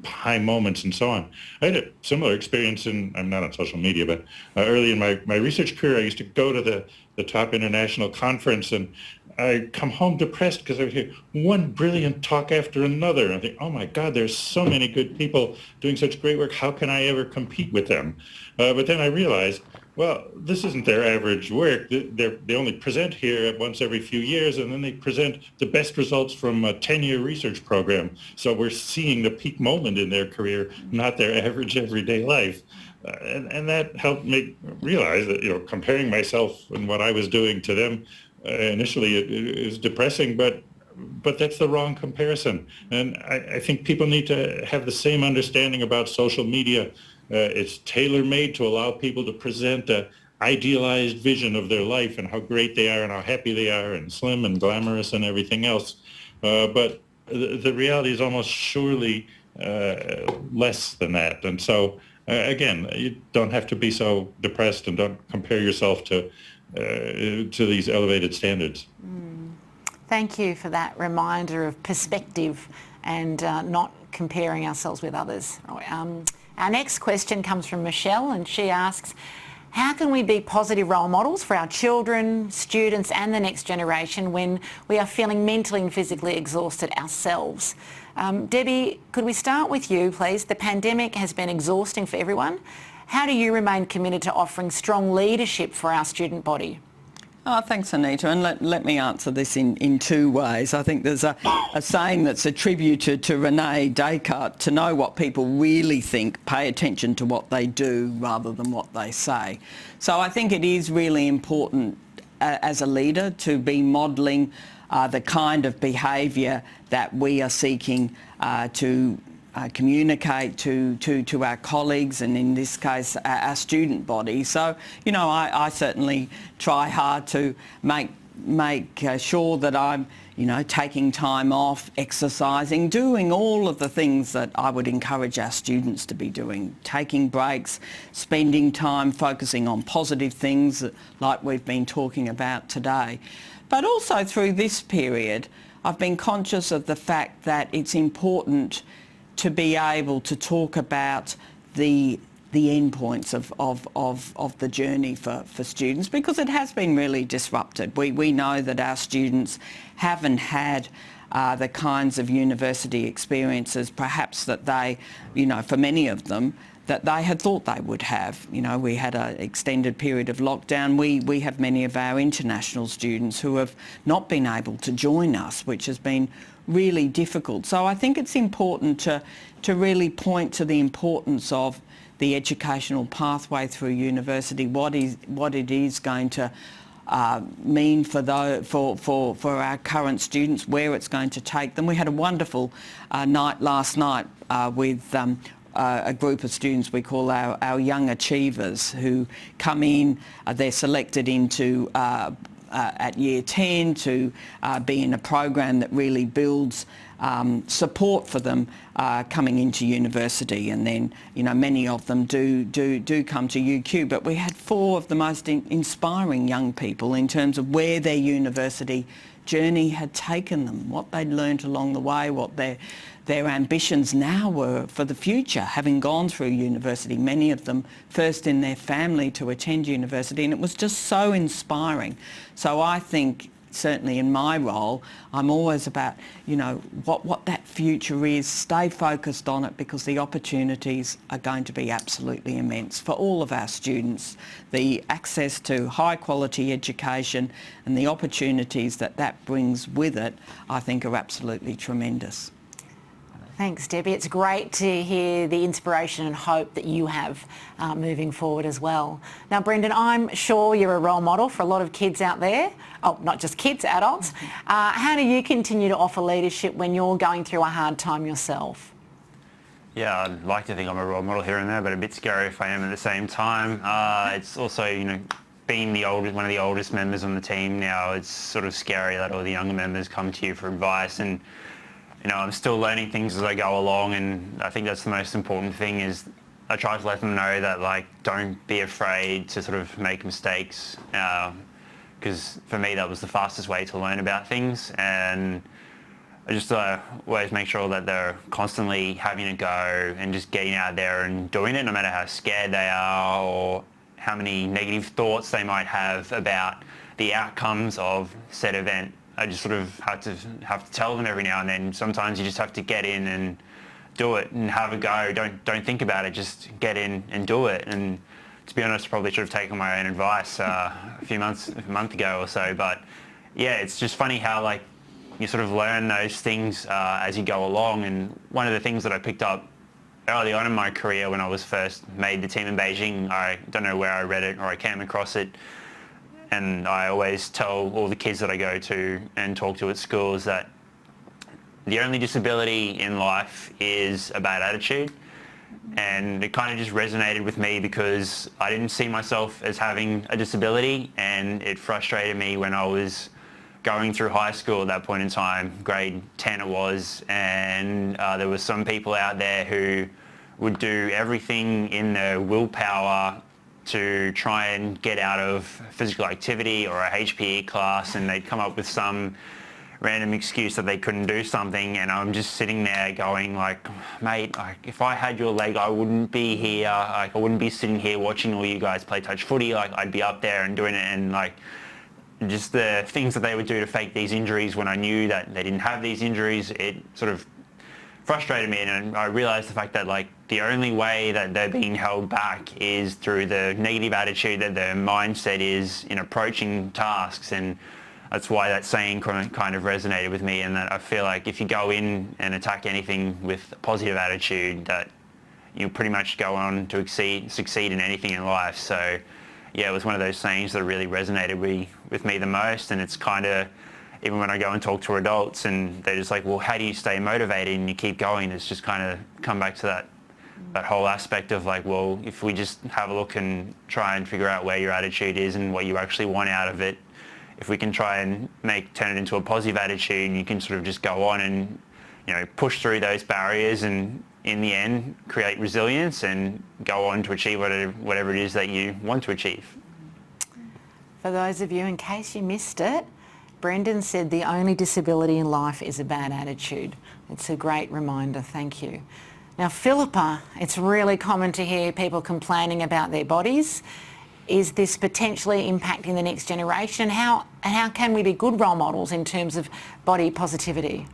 high moments, and so on. I had a similar experience I'm not on social media, but early in my research career, I used to go to the top international conference, and I come home depressed because I would hear one brilliant talk after another. And I think, oh my God, there's so many good people doing such great work. How can I ever compete with them? But then I realized, well, this isn't their average work. They only present here once every few years, and then they present the best results from a 10-year research program. So we're seeing the peak moment in their career, not their average everyday life. And that helped me realize that, comparing myself and what I was doing to them, initially it is depressing, but that's the wrong comparison. And I think people need to have the same understanding about social media. It's tailor-made to allow people to present an idealized vision of their life and how great they are and how happy they are and slim and glamorous and everything else. But the reality is almost surely less than that. And so, again, you don't have to be so depressed, and don't compare yourself to these elevated standards. Thank you for that reminder of perspective and not comparing ourselves with others. Our next question comes from Michelle, and she asks, how can we be positive role models for our children, students and the next generation when we are feeling mentally and physically exhausted ourselves? Debbie, could we start with you, please? The pandemic has been exhausting for everyone. How do you remain committed to offering strong leadership for our student body? Oh, thanks, Anita. And let me answer this in two ways. I think there's a saying that's attributed to Rene Descartes: to know what people really think, pay attention to what they do rather than what they say. So I think it is really important as a leader to be modelling the kind of behaviour that we are seeking to communicate to our colleagues, and in this case our student body. So I certainly try hard to make sure that I'm taking time off, exercising, doing all of the things that I would encourage our students to be doing, taking breaks, spending time focusing on positive things like we've been talking about today. But also through this period I've been conscious of the fact that it's important to be able to talk about the endpoints of the journey for students, because it has been really disrupted. We know that our students haven't had the kinds of university experiences perhaps that they, for many of them, that they had thought they would have. We had an extended period of lockdown. We have many of our international students who have not been able to join us, which has been really difficult. So I think it's important to really point to the importance of the educational pathway through university, what it is going to mean for our current students, where it's going to take them. We had a wonderful night last night with a group of students we call our young achievers, who come in, they're selected into at year 10 to be in a program that really builds support for them coming into university, and then many of them do come to UQ. But we had 4 of the most inspiring young people in terms of where their university journey had taken them, what they'd learnt along the way, what their ambitions now were for the future, having gone through university, many of them first in their family to attend university, and it was just so inspiring. So I think, certainly in my role, I'm always about, what that future is, stay focused on it, because the opportunities are going to be absolutely immense for all of our students. The access to high quality education and the opportunities that brings with it, I think, are absolutely tremendous. Thanks, Debbie. It's great to hear the inspiration and hope that you have moving forward as well. Now, Brenden, I'm sure you're a role model for a lot of kids out there. Oh, not just kids, adults. How do you continue to offer leadership when you're going through a hard time yourself? Yeah, I'd like to think I'm a role model here and there, but a bit scary if I am at the same time. It's also, being one of the oldest members on the team now, it's sort of scary that all the younger members come to you for advice, and I'm still learning things as I go along, and I think that's the most important thing. Is I try to let them know that, don't be afraid to sort of make mistakes, because for me that was the fastest way to learn about things, and I just always make sure that they're constantly having a go and just getting out there and doing it, no matter how scared they are or how many negative thoughts they might have about the outcomes of said event. I just sort of have to tell them every now and then. Sometimes you just have to get in and do it and have a go. Don't think about it. Just get in and do it. And to be honest, I probably should have taken my own advice a month ago or so. But yeah, it's just funny how you sort of learn those things as you go along. And one of the things that I picked up early on in my career when I was first made the team in Beijing, I don't know where I read it or I came across it, and I always tell all the kids that I go to and talk to at schools that the only disability in life is a bad attitude. And it kind of just resonated with me because I didn't see myself as having a disability, and it frustrated me when I was going through high school at that point in time, grade 10 it was, and there were some people out there who would do everything in their willpower to try and get out of physical activity or a HPE class, and they'd come up with some random excuse that they couldn't do something, and I'm just sitting there going mate, if I had your leg, I wouldn't be here. I wouldn't be sitting here watching all you guys play touch footy. I'd be up there and doing it, and just the things that they would do to fake these injuries when I knew that they didn't have these injuries, it sort of frustrated me, and I realised the fact that the only way that they're being held back is through the negative attitude that their mindset is in approaching tasks. And that's why that saying kind of resonated with me, and that I feel like if you go in and attack anything with a positive attitude, that you pretty much go on to succeed in anything in life. So yeah, it was one of those sayings that really resonated with me the most. And it's kind of, even when I go and talk to adults and they're just well, how do you stay motivated and you keep going? It's just kind of come back to that whole aspect of well, if we just have a look and try and figure out where your attitude is and what you actually want out of it, if we can try and turn it into a positive attitude, you can sort of just go on and push through those barriers, and in the end create resilience and go on to achieve whatever it is that you want to achieve. For those of you, in case you missed it, Brenden said the only disability in life is a bad attitude. It's a great reminder, thank you. Now, Phillippa, it's really common to hear people complaining about their bodies. Is this potentially impacting the next generation? How can we be good role models in terms of body positivity?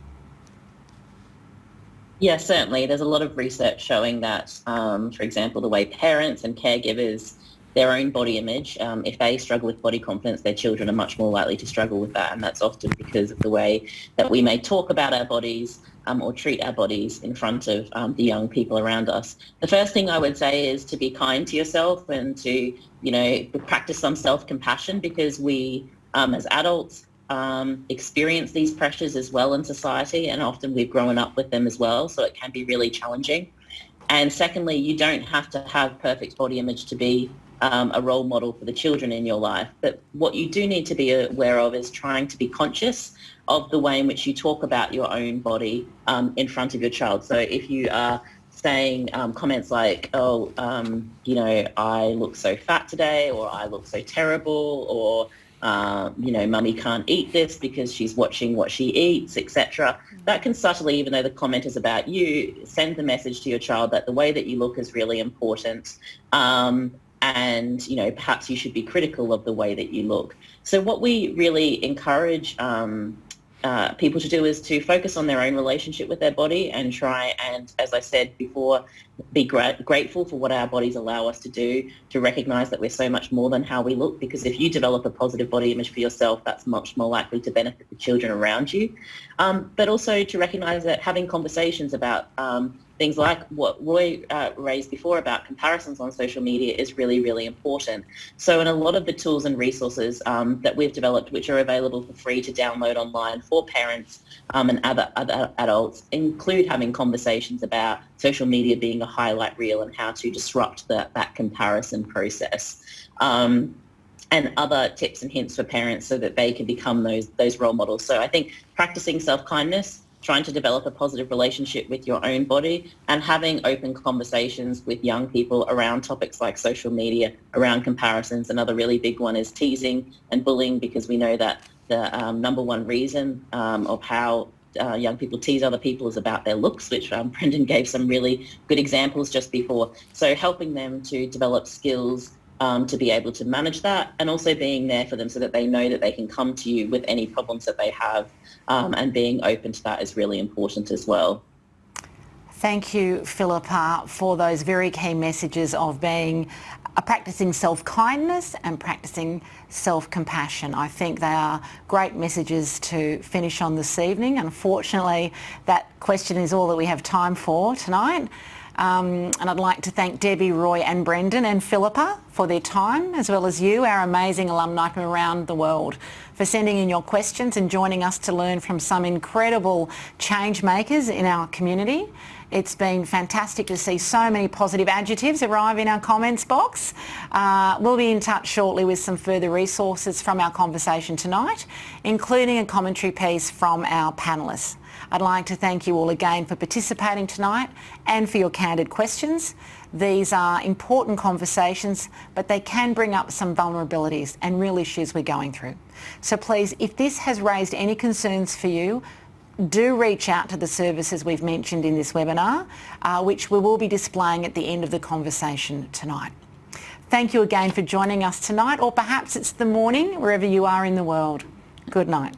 Yes, certainly. There's a lot of research showing that, for example, the way parents and caregivers their own body image. If they struggle with body confidence, their children are much more likely to struggle with that, and that's often because of the way that we may talk about our bodies or treat our bodies in front of the young people around us. The first thing I would say is to be kind to yourself and to, practice some self-compassion, because we, as adults, experience these pressures as well in society, and often we've grown up with them as well, so it can be really challenging. And secondly, you don't have to have perfect body image to be a role model for the children in your life. But what you do need to be aware of is trying to be conscious of the way in which you talk about your own body in front of your child. So if you are saying comments like, I look so fat today, or I look so terrible, or mummy can't eat this because she's watching what she eats, etc. That can subtly, even though the comment is about you, send the message to your child that the way that you look is really important. And, perhaps you should be critical of the way that you look. So what we really encourage people to do is to focus on their own relationship with their body and try and, as I said before, be grateful for what our bodies allow us to do, to recognise that we're so much more than how we look, because if you develop a positive body image for yourself, that's much more likely to benefit the children around you. But also to recognise that having conversations about things like what Roy raised before about comparisons on social media is really, really important. So in a lot of the tools and resources that we've developed, which are available for free to download online for parents and other adults, include having conversations about social media being a highlight reel and how to disrupt that comparison process. And other tips and hints for parents so that they can become those role models. So I think practicing self-kindness, trying to develop a positive relationship with your own body, and having open conversations with young people around topics like social media, around comparisons. Another really big one is teasing and bullying, because we know that the number one reason of how young people tease other people is about their looks, which Brenden gave some really good examples just before. So helping them to develop skills to be able to manage that, and also being there for them so that they know that they can come to you with any problems that they have, and being open to that is really important as well. Thank you, Phillippa, for those very key messages of practicing self-kindness and practicing self-compassion. I think they are great messages to finish on this evening. Unfortunately, that question is all that we have time for tonight. And I'd like to thank Debbie, Roy and Brenden and Phillippa for their time, as well as you, our amazing alumni from around the world, for sending in your questions and joining us to learn from some incredible change makers in our community. It's been fantastic to see so many positive adjectives arrive in our comments box. We'll be in touch shortly with some further resources from our conversation tonight, including a commentary piece from our panellists. I'd like to thank you all again for participating tonight and for your candid questions. These are important conversations, but they can bring up some vulnerabilities and real issues we're going through. So please, if this has raised any concerns for you, do reach out to the services we've mentioned in this webinar, which we will be displaying at the end of the conversation tonight. Thank you again for joining us tonight, or perhaps it's the morning, wherever you are in the world. Good night.